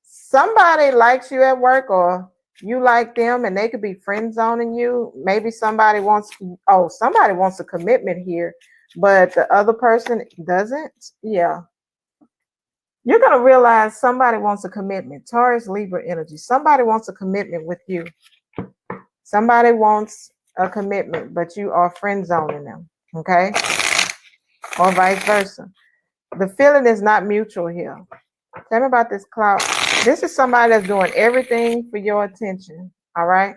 Somebody likes you at work, or you like them, and they could be friend zoning you. Maybe somebody wants a commitment here, but the other person doesn't. Yeah. You're going to realize somebody wants a commitment. Taurus, Libra energy. Somebody wants a commitment with you. Somebody wants a commitment, but you are friend zoning them. Okay? Or vice versa. The feeling is not mutual here. Tell me about this cloud. This is somebody that's doing everything for your attention. All right?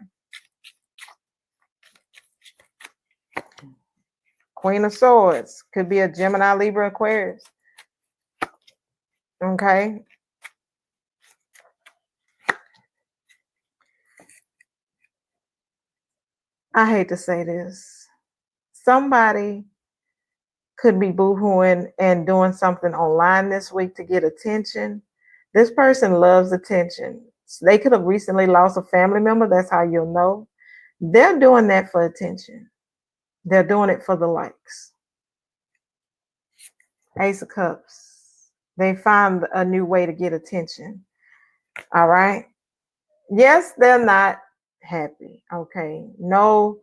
Queen of Swords. Could be a Gemini, Libra, Aquarius. Okay? I hate to say this. Somebody could be boohooing and doing something online this week to get attention. This person loves attention. They could have recently lost a family member. That's how you'll know. They're doing that for attention. They're doing it for the likes. Ace of Cups. They find a new way to get attention. All right. Yes, they're not happy. Okay. No,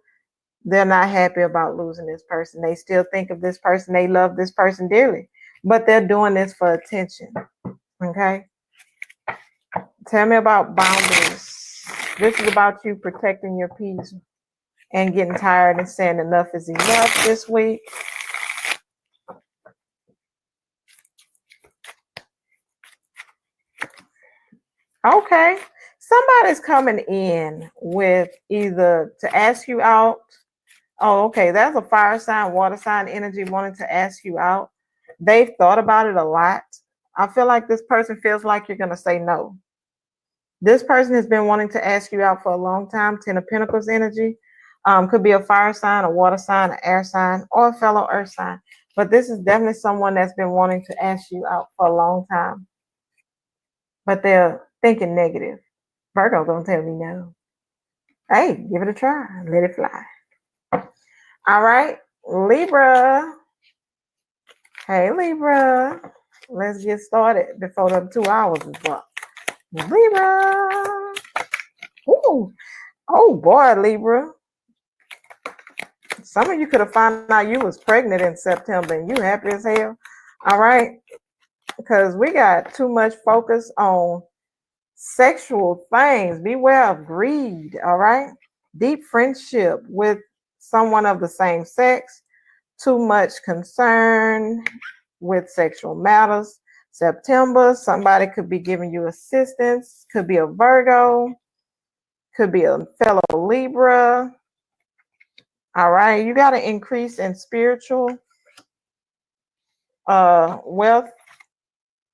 they're not happy about losing this person. They still think of this person. They love this person dearly, but they're doing this for attention. Okay. Tell me about boundaries. This is about you protecting your peace and getting tired and saying enough is enough this week. Okay. Somebody's coming in with either to ask you out. Oh, okay. That's a fire sign, water sign energy wanting to ask you out. They've thought about it a lot. I feel like this person feels like you're going to say no. This person has been wanting to ask you out for a long time. 10 of Pentacles energy. Could be a fire sign, a water sign, an air sign, or a fellow earth sign. But this is definitely someone that's been wanting to ask you out for a long time. But they're thinking negative. Virgo gonna tell me no. Hey, give it a try. Let it fly. All right, Libra. Hey, Libra. Let's get started before the 2 hours is up. Libra. Ooh. Oh boy, Libra. Some of you could have found out you was pregnant in September and you happy as hell. All right. Because we got too much focus on sexual things. Beware of greed. All right. Deep friendship with someone of the same sex. Too much concern with sexual matters. September, somebody could be giving you assistance. Could be a Virgo. Could be a fellow Libra. All right. You got to increase in spiritual wealth,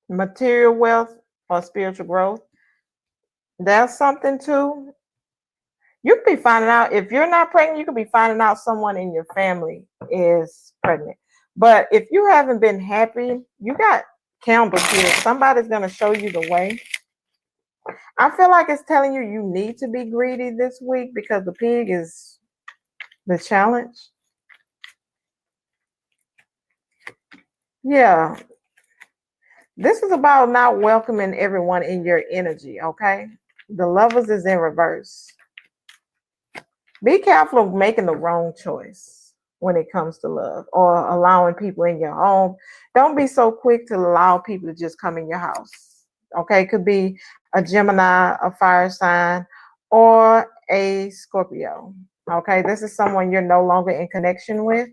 material wealth, or spiritual growth. That's something too. You could be finding out, if you're not pregnant, you could be finding out someone in your family is pregnant. But if you haven't been happy, you got candles here. Somebody's going to show you the way. I feel like it's telling you you need to be greedy this week because the pig is the challenge. Yeah. This is about not welcoming everyone in your energy, okay? The Lovers is in reverse. Be careful of making the wrong choice when it comes to love or allowing people in your home. Don't be so quick to allow people to just come in your house, okay? It could be a Gemini, a fire sign, or a Scorpio, okay? This is someone you're no longer in connection with.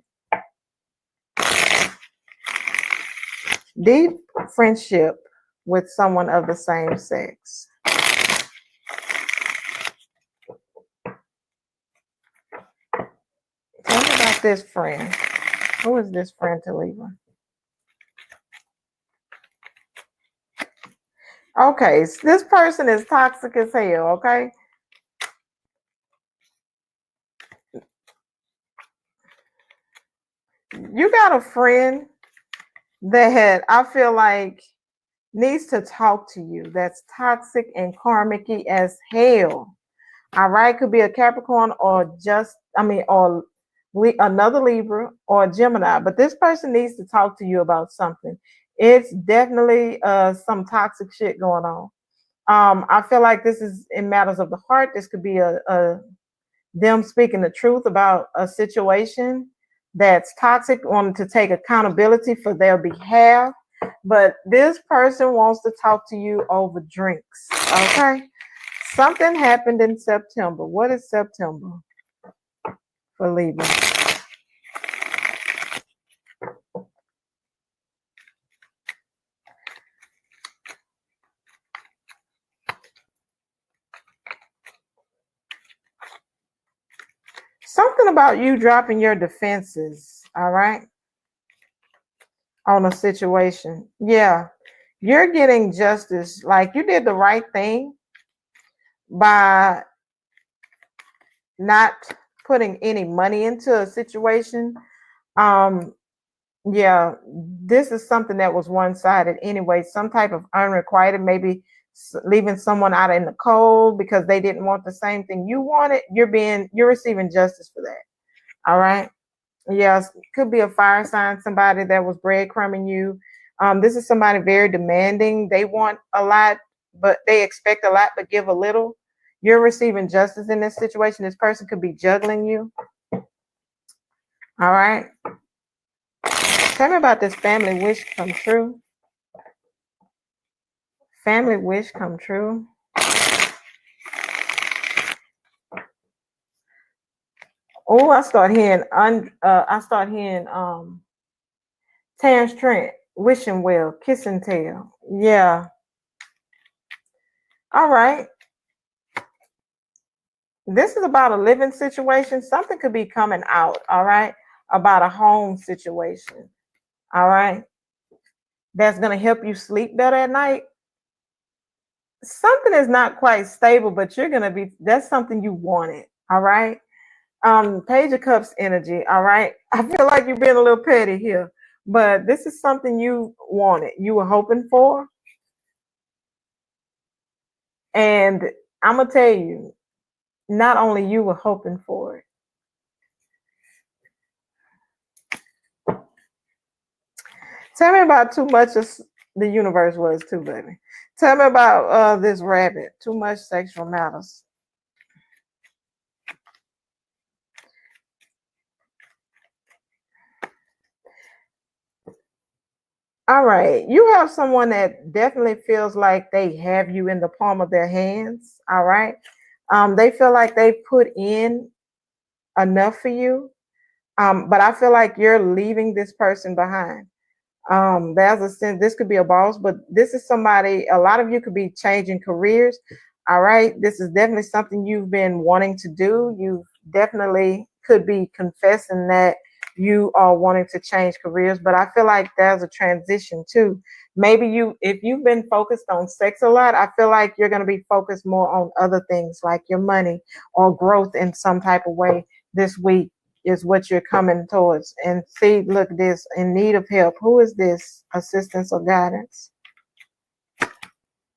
Deep friendship with someone of the same sex. Tell me about this friend. Who is this friend to Libra? Okay, so this person is toxic as hell, okay? You got a friend that I feel like needs to talk to you that's toxic and karmic-y as hell. All right, could be a Capricorn or another Libra or a Gemini, but this person needs to talk to you about something. It's definitely some toxic shit going on. I feel like this is in matters of the heart. This could be a them speaking the truth about a situation that's toxic, wanting to take accountability for their behalf. But this person wants to talk to you over drinks. Okay. Something happened in September. What is September for Libra? Something about you dropping your defenses, all right, on a situation. Yeah, you're getting justice. Like you did the right thing by not putting any money into a situation. Yeah, this is something that was one-sided anyway. Some type of unrequited, maybe leaving someone out in the cold because they didn't want the same thing you wanted. You're receiving justice for that. All right. Yes, could be a fire sign, somebody that was breadcrumbing you. This is somebody very demanding. They want a lot, but they expect a lot, but give a little. You're receiving justice in this situation. This person could be juggling you. All right. Tell me about this family wish come true. Family wish come true. Oh, I start hearing Terrence Trent, wishing well, kiss and tell. Yeah. All right. This is about a living situation. Something could be coming out, all right, about a home situation, all right, that's going to help you sleep better at night. Something is not quite stable, but that's something you wanted, all right. Page of Cups energy, all right. I feel like you're being a little petty here, but this is something you wanted, you were hoping for. And I'm going to tell you, not only you were hoping for it. Tell me about too much of the universe was too, baby. Tell me about this rabbit. Too much sexual matters. All right. You have someone that definitely feels like they have you in the palm of their hands. All right. They feel like they put in enough for you. But I feel like you're leaving this person behind. There's a sense this could be a boss, but this is somebody, a lot of you could be changing careers. All right. This is definitely something you've been wanting to do. You definitely could be confessing that you are wanting to change careers, but I feel like there's a transition too. Maybe if you've been focused on sex a lot, I feel like you're going to be focused more on other things like your money or growth in some type of way this week is what you're coming towards. And see, look, this in need of help. Who is this? Assistance or guidance?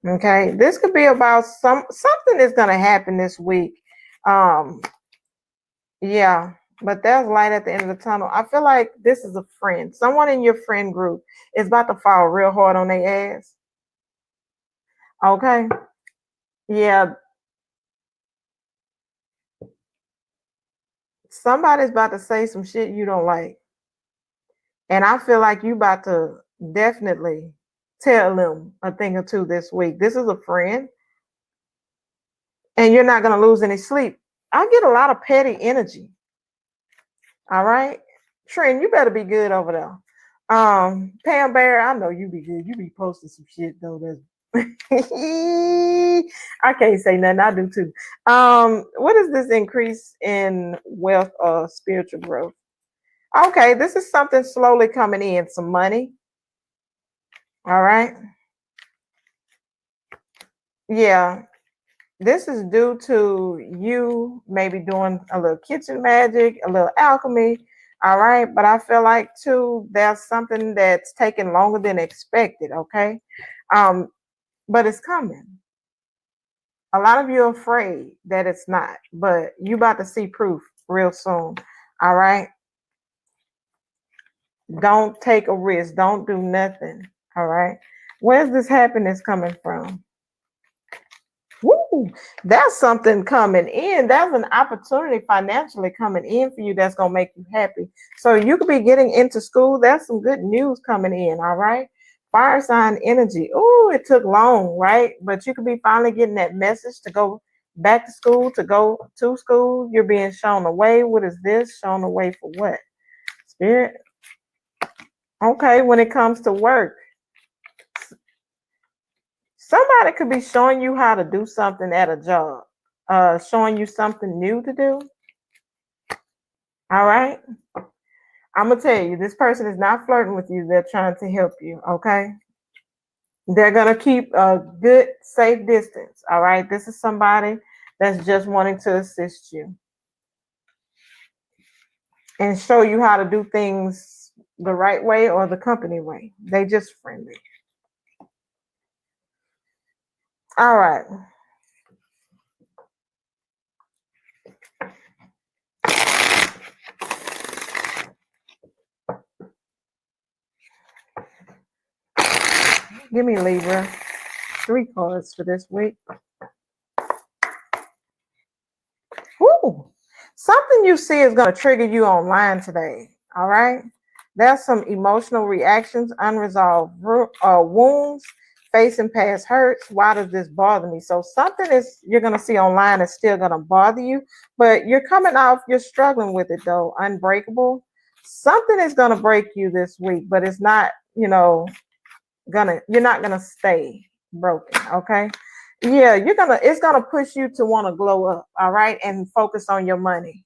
Okay, this could be about something is going to happen this week. Yeah, but there's light at the end of the tunnel. I feel like this is a friend. Someone in your friend group is about to fall real hard on their ass. Okay. Yeah. Somebody's about to say some shit you don't like. And I feel like you about to definitely tell them a thing or two this week. This is a friend. And you're not going to lose any sleep. I get a lot of petty energy. All right. Trent, you better be good over there. Pam Bear, I know you be good. You be posting some shit though. That's I can't say nothing. I do too. What is this increase in wealth or spiritual growth? Okay, this is something slowly coming in, some money. All right. Yeah, this is due to you maybe doing a little kitchen magic, a little alchemy. All right. But I feel like too, there's something that's taking longer than expected. Okay. Um, but it's coming. A lot of you are afraid that it's not, but you about to see proof real soon. All right. Don't take a risk. Don't do nothing. All right. Where's this happiness coming from? Woo, that's something coming in. That's an opportunity financially coming in for you that's going to make you happy. So you could be getting into school. That's some good news coming in. All right. Fire sign energy. Oh, it took long, right? But you could be finally getting that message to go back to school, to go to school. You're being shown the way. What is this? Shown the way for what? Spirit. Okay. When it comes to work, somebody could be showing you how to do something at a job, showing you something new to do. All right. I'm going to tell you, this person is not flirting with you. They're trying to help you. Okay. They're going to keep a good, safe distance. All right. This is somebody that's just wanting to assist you and show you how to do things the right way or the company way. They just friendly. All right. Give me Libra. 3 cards for this week. Woo. Something you see is going to trigger you online today. All right. There's some emotional reactions, unresolved wounds, facing past hurts. Why does this bother me? So something is you're going to see online is still going to bother you, but you're coming off, you're struggling with it though. Unbreakable. Something is going to break you this week, but it's not, you're not going to stay broken. Okay. Yeah, it's gonna push you to want to glow up, all right, and focus on your money.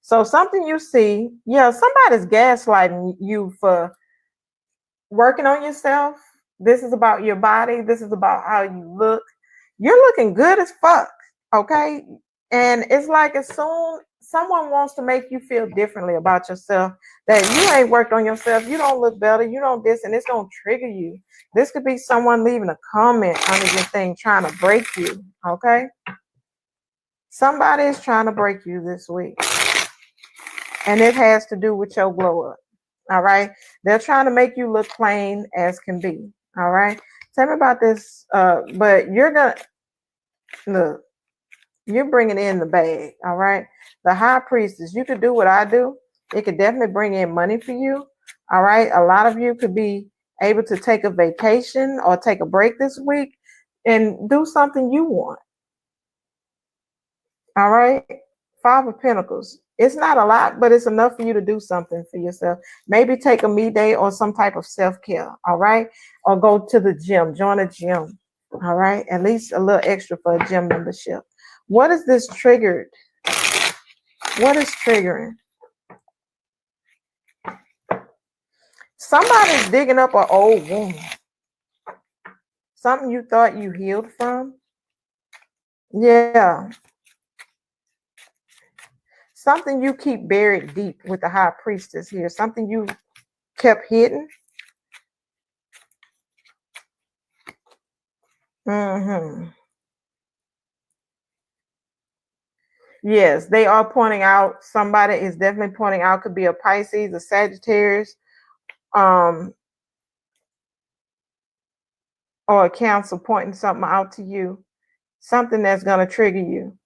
So something you see, yeah, somebody's gaslighting you for working on yourself. This is about your body. This is about how you look. You're looking good as fuck, okay? And it's like as soon someone wants to make you feel differently about yourself, that you ain't worked on yourself, you don't look better, you don't this, and it's gonna trigger you. This could be someone leaving a comment under your thing trying to break you, okay? Somebody is trying to break you this week. And it has to do with your glow up, all right? They're trying to make you look plain as can be, all right? Tell me about this, but you're gonna, look, you're bringing in the bag, all right? The high priestess, you could do what I do. It could definitely bring in money for you, all right? A lot of you could be able to take a vacation or take a break this week and do something you want, all right? 5 of Pentacles. It's not a lot, but it's enough for you to do something for yourself. Maybe take a me day or some type of self-care, all right? Or go to the gym, join a gym, all right? At least a little extra for a gym membership. What is this triggered? What is triggering? Somebody's digging up an old wound. Something you thought you healed from. Yeah. Something you keep buried deep with the high priestess here. Something you kept hidden. Yes, they are pointing out, somebody is definitely pointing out, could be a Pisces, a Sagittarius, or a Cancer pointing something out to you, something that's going to trigger you.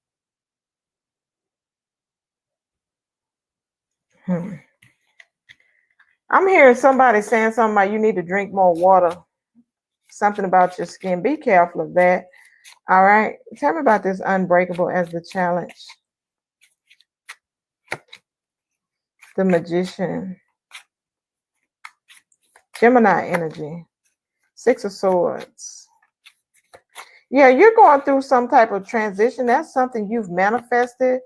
I'm hearing somebody saying something about you need to drink more water, something about your skin. Be careful of that. All right. Tell me about this unbreakable as the challenge. The Magician. Gemini energy. Six of Swords. Yeah, you're going through some type of transition. That's something you've manifested.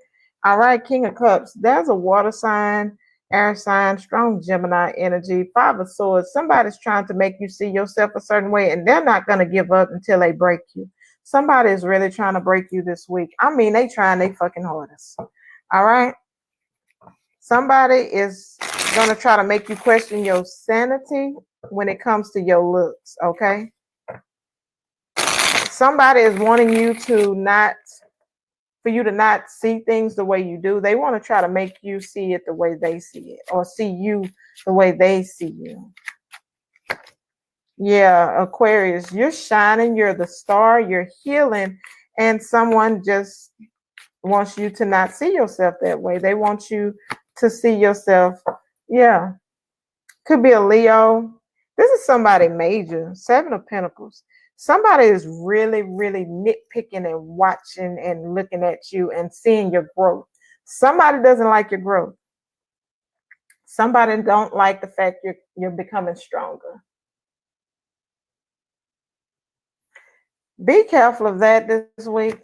All right, King of Cups. There's a water sign, air sign, strong Gemini energy. Five of Swords. Somebody's trying to make you see yourself a certain way, and they're not going to give up until they break you. Somebody is really trying to break you this week. I mean, they trying their fucking hardest. All right? Somebody is going to try to make you question your sanity when it comes to your looks, okay? Somebody is wanting you to not, for you to not see things the way you do. They want to try to make you see it the way they see it, or see you the way they see you. Yeah, Aquarius, you're shining, you're the star, you're healing, and someone just wants you to not see yourself that way. They want you to see yourself, yeah. Could be a Leo. This is somebody major. Seven of Pentacles. Somebody is really, really nitpicking and watching and looking at you and seeing your growth. Somebody doesn't like your growth. Somebody don't like the fact you're becoming stronger. Be careful of that this week.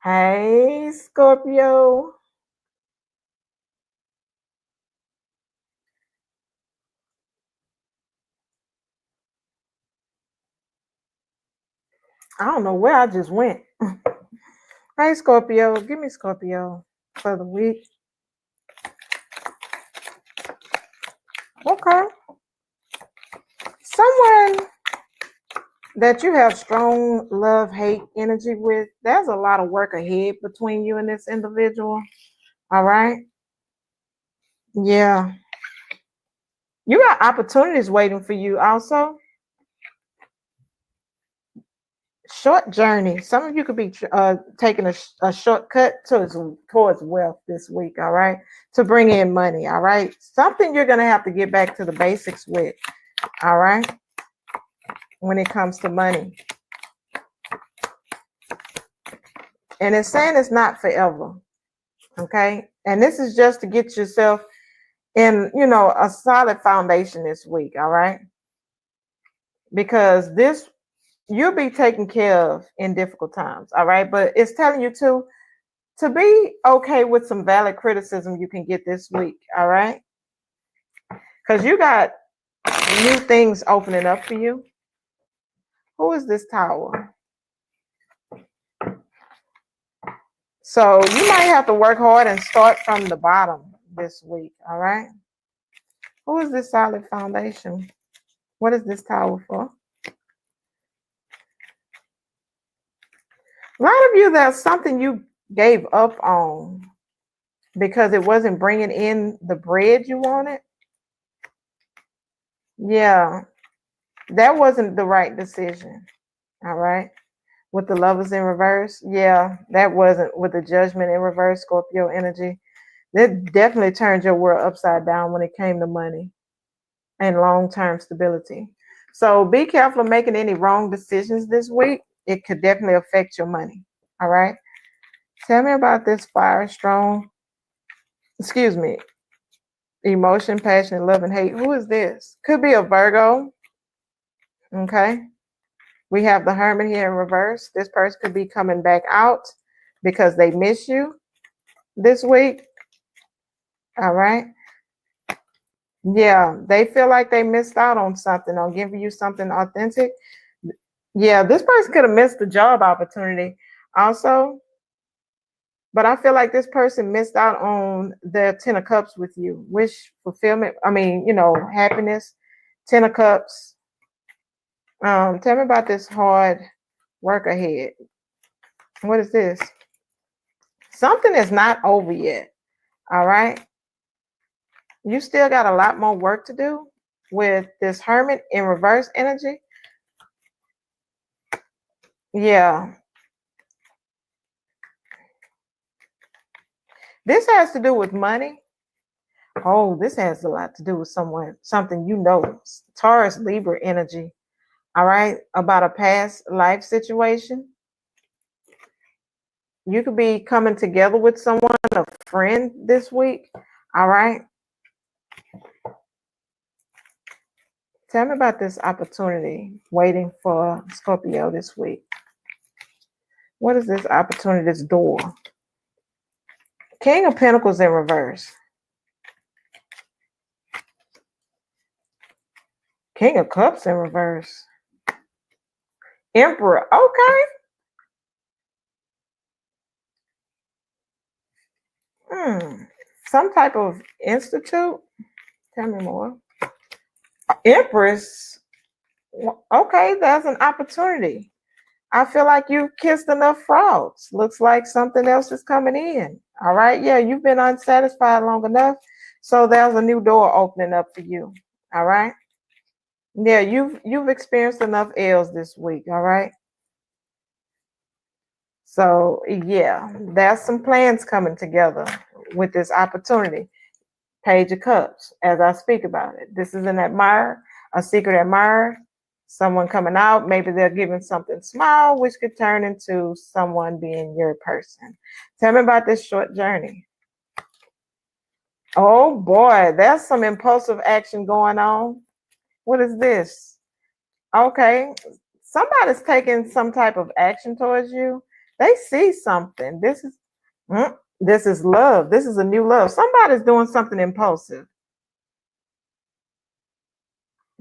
Hey, Scorpio. I don't know where I just went. Hey, Scorpio. Give me Scorpio for the week. Okay. Someone that you have strong love-hate energy with, there's a lot of work ahead between you and this individual. All right? Yeah. You got opportunities waiting for you also. Short journey. Some of you could be taking a shortcut towards wealth this week, all right? To bring in money, all right? Something you're going to have to get back to the basics with, all right? When it comes to money. And it's saying it's not forever, okay? And this is just to get yourself in, a solid foundation this week, all right? Because this, you'll be taken care of in difficult times, all right? But it's telling you to be okay with some valid criticism you can get this week, all right? Because you got new things opening up for you. Who is this Tower? So you might have to work hard and start from the bottom this week, all right? Who is this solid foundation? What is this Tower for? A lot of you, there's something you gave up on because it wasn't bringing in the bread you wanted. Yeah, that wasn't the right decision, all right? With the Lovers in reverse, yeah, that wasn't. With the Judgment in reverse, Scorpio energy, that definitely turned your world upside down when it came to money and long-term stability. So be careful of making any wrong decisions this week. It could definitely affect your money, all right? Tell me about this fire, strong, emotion, passion, love, and hate. Who is this? Could be a Virgo, okay? We have the Hermit here in reverse. This person could be coming back out because they miss you this week. All right. Yeah, they feel like they missed out on something, on giving you something authentic. Yeah, this person could have missed the job opportunity also. But I feel like this person missed out on their 10 of Cups with you. Wish fulfillment. I mean, happiness. 10 of Cups. Tell me about this hard work ahead. What is this? Something is not over yet. All right. You still got a lot more work to do with this Hermit in reverse energy. Yeah. This has to do with money. Oh, this has a lot to do with something Taurus, Libra energy. All right. About a past life situation. You could be coming together with someone, a friend this week. All right. Tell me about this opportunity waiting for Scorpio this week. What is this opportunity, this door? King of Pentacles in reverse. King of Cups in reverse. Emperor. Okay. Some type of institute. Tell me more. Empress. Okay, that's an opportunity. I feel like you've kissed enough frogs. Looks like something else is coming in. All right. Yeah, you've been unsatisfied long enough. So there's a new door opening up for you. All right. Yeah, you've experienced enough L's this week. All right. So yeah, there's some plans coming together with this opportunity. Page of Cups, as I speak about it. This is an admirer, a secret admirer, someone coming out. Maybe they're giving something small, which could turn into someone being your person. Tell me about this short journey. Oh boy, there's some impulsive action going on. What is this? Okay, somebody's taking some type of action towards you. They see something. This is love. This is a new love. Somebody's doing something impulsive.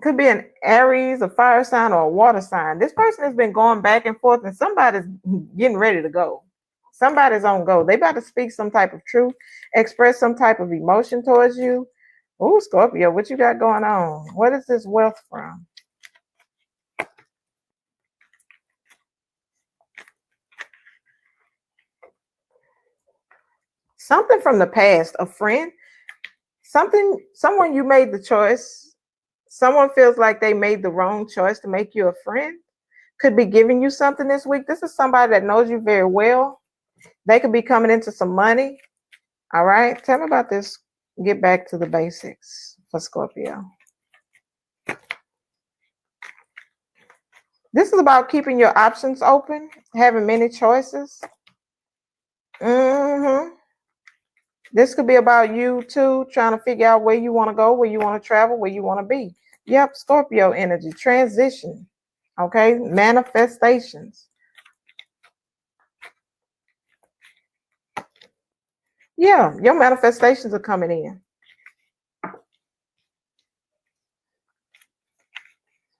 Could be an Aries, a fire sign, or a water sign. This person has been going back and forth, and somebody's getting ready to go. Somebody's on go. They about to speak some type of truth, express some type of emotion towards you. Oh, Scorpio, what you got going on? What is this wealth from? Something from the past, a friend, someone you made the choice. Someone feels like they made the wrong choice to make you a friend. Could be giving you something this week. This is somebody that knows you very well. They could be coming into some money. All right. Tell me about this. Get back to the basics for Scorpio. This is about keeping your options open, having many choices. This could be about you too, trying to figure out where you want to go, where you want to travel, where you want to be. Yep, Scorpio energy, transition. Okay, manifestations. Yeah, your manifestations are coming in.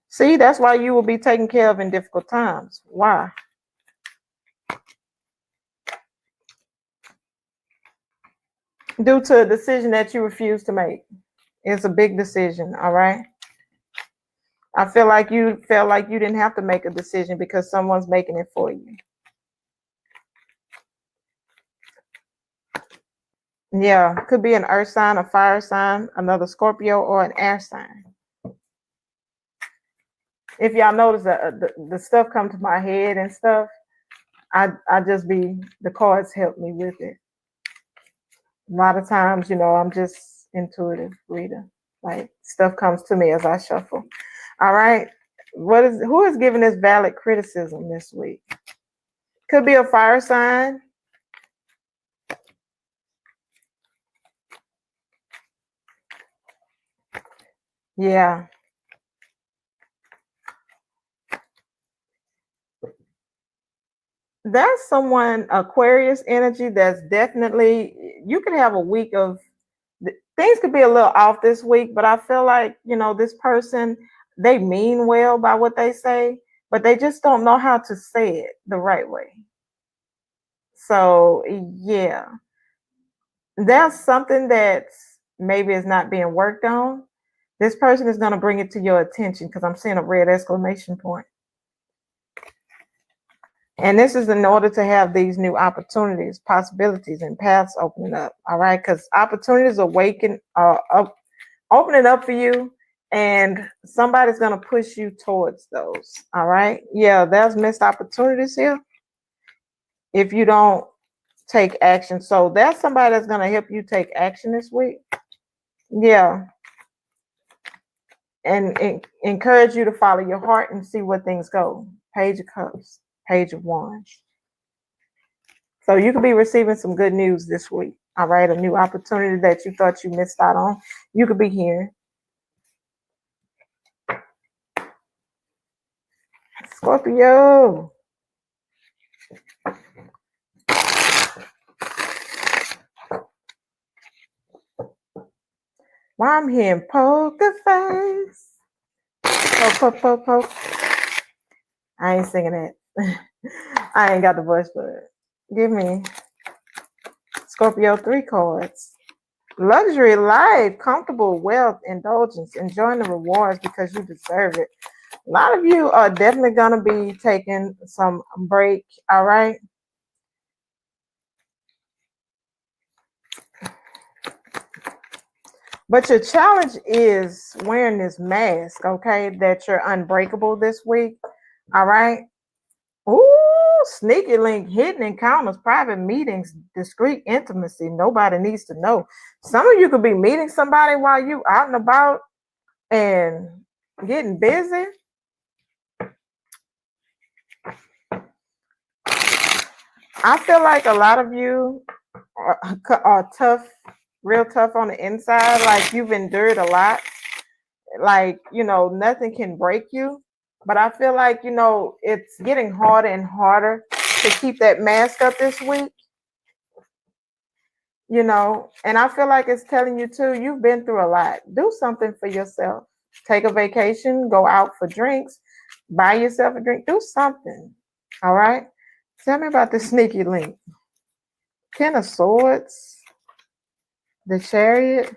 See, that's why you will be taken care of in difficult times. Why? Due to a decision that you refuse to make. It's a big decision, all right? I feel like you felt like you didn't have to make a decision because someone's making it for you. Yeah, could be an earth sign, a fire sign, another Scorpio, or an air sign. If y'all notice the stuff come to my head and stuff, I just the cards help me with it. A lot of times, I'm just intuitive reader. Like stuff comes to me as I shuffle. All right. Who is giving this valid criticism this week? Could be a fire sign. Yeah. That's someone, Aquarius energy, that's definitely, you could have a week of, things could be a little off this week, but I feel like, this person, they mean well by what they say, but they just don't know how to say it the right way. So, yeah, there's something that maybe is not being worked on. This person is going to bring it to your attention because I'm seeing a red exclamation point. And this is in order to have these new opportunities, possibilities, and paths opening up. All right, because opportunities opening up for you, and somebody's going to push you towards those. All right. Yeah, there's missed opportunities here if you don't take action. So there's somebody that's going to help you take action this week. Yeah. And encourage you to follow your heart and see where things go. Page of Cups, Page of Wands. So you could be receiving some good news this week. All right, a new opportunity that you thought you missed out on, you could be hearing. Scorpio. Why I'm hearing poker face. Poke, poke, poke, poke. I ain't singing that. I ain't got the voice for it. Give me Scorpio 3 cards. Luxury life, comfortable wealth, indulgence, enjoying the rewards because you deserve it. A lot of you are definitely going to be taking some break, all right? But your challenge is wearing this mask, okay, that you're unbreakable this week, all right? Ooh, sneaky link, hidden encounters, private meetings, discreet intimacy. Nobody needs to know. Some of you could be meeting somebody while you out and about and getting busy. I feel like a lot of you are tough, real tough on the inside. Like you've endured a lot. Like, you know, nothing can break you. But I feel like, you know, it's getting harder and harder to keep that mask up this week. You know, and I feel like it's telling you too, you've been through a lot. Do something for yourself. Take a vacation, go out for drinks, buy yourself a drink, do something. All right. Tell me about the sneaky link. 10 of Swords, the Chariot.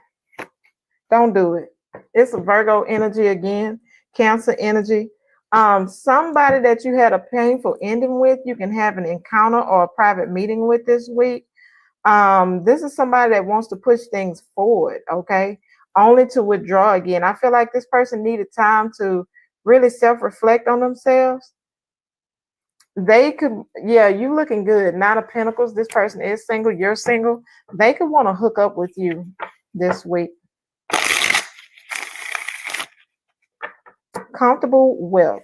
Don't do it. It's a Virgo energy again, Cancer energy. Somebody that you had a painful ending with, you can have an encounter or a private meeting with this week. This is somebody that wants to push things forward, okay? Only to withdraw again. I feel like this person needed time to really self-reflect on themselves. They could, yeah, you looking good. Nine of Pentacles. This person is single. You're single. They could want to hook up with you this week. Comfortable wealth.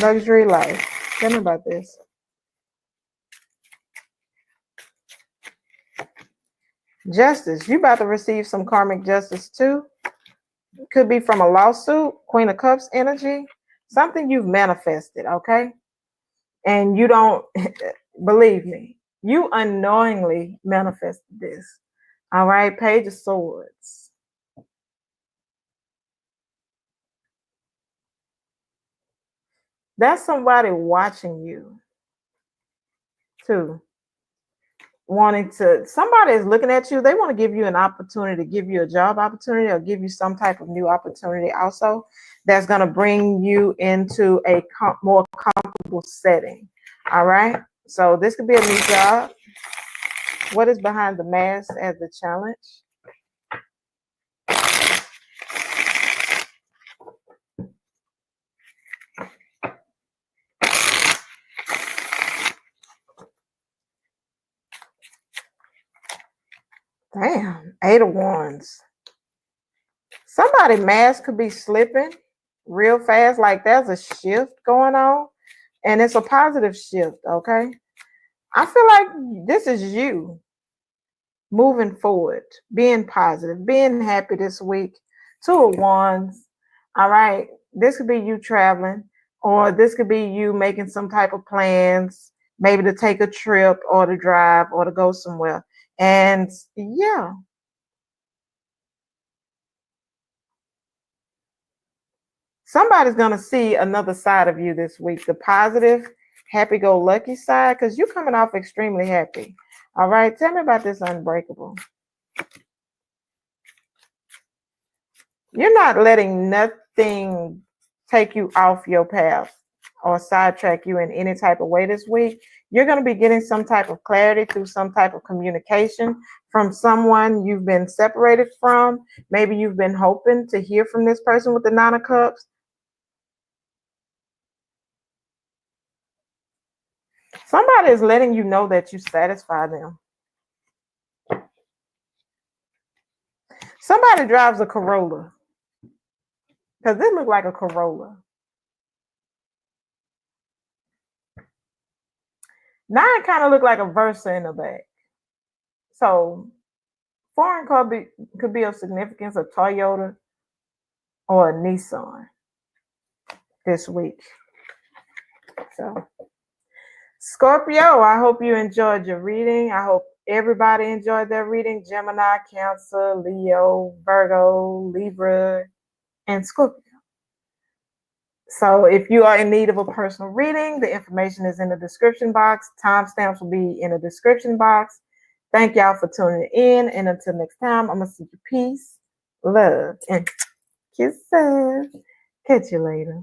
Luxury life. Tell me about this. Justice. You about to receive some karmic justice too. Could be from a lawsuit. Queen of Cups energy. Something you've manifested, okay? And you don't, believe me, you unknowingly manifested this. All right, Page of Swords. That's somebody watching you too. Wanting to, somebody is looking at you. They want to give you an opportunity, give you a job opportunity or give you some type of new opportunity also that's going to bring you into a more comfortable setting. All right. So this could be a new job. What is behind the mask as the challenge? Damn, 8 of Wands. Somebody mask could be slipping real fast. Like there's a shift going on and it's a positive shift. Okay. I feel like this is you moving forward, being positive, being happy this week. 2 of Wands. All right. This could be you traveling or this could be you making some type of plans, maybe to take a trip or to drive or to go somewhere. And yeah. Somebody's going to see another side of you this week, the positive, happy-go-lucky side, because you're coming off extremely happy. All right, tell me about this unbreakable. You're not letting nothing take you off your path or sidetrack you in any type of way this week. You're going to be getting some type of clarity through some type of communication from someone you've been separated from. Maybe you've been hoping to hear from this person with the 9 of Cups. Somebody is letting you know that you satisfy them. Somebody drives a Corolla. Because this looks like a Corolla. 9 kind of look like a Versa in the back. So foreign could be of significance, a Toyota or a Nissan this week. So Scorpio, I hope you enjoyed your reading. I hope everybody enjoyed their reading. Gemini, Cancer, Leo, Virgo, Libra, and Scorpio. So if you are in need of a personal reading, the information is in the description box. Timestamps will be in the description box. Thank y'all for tuning in. And until next time, I'm going to see you peace, love, and kisses. Catch you later.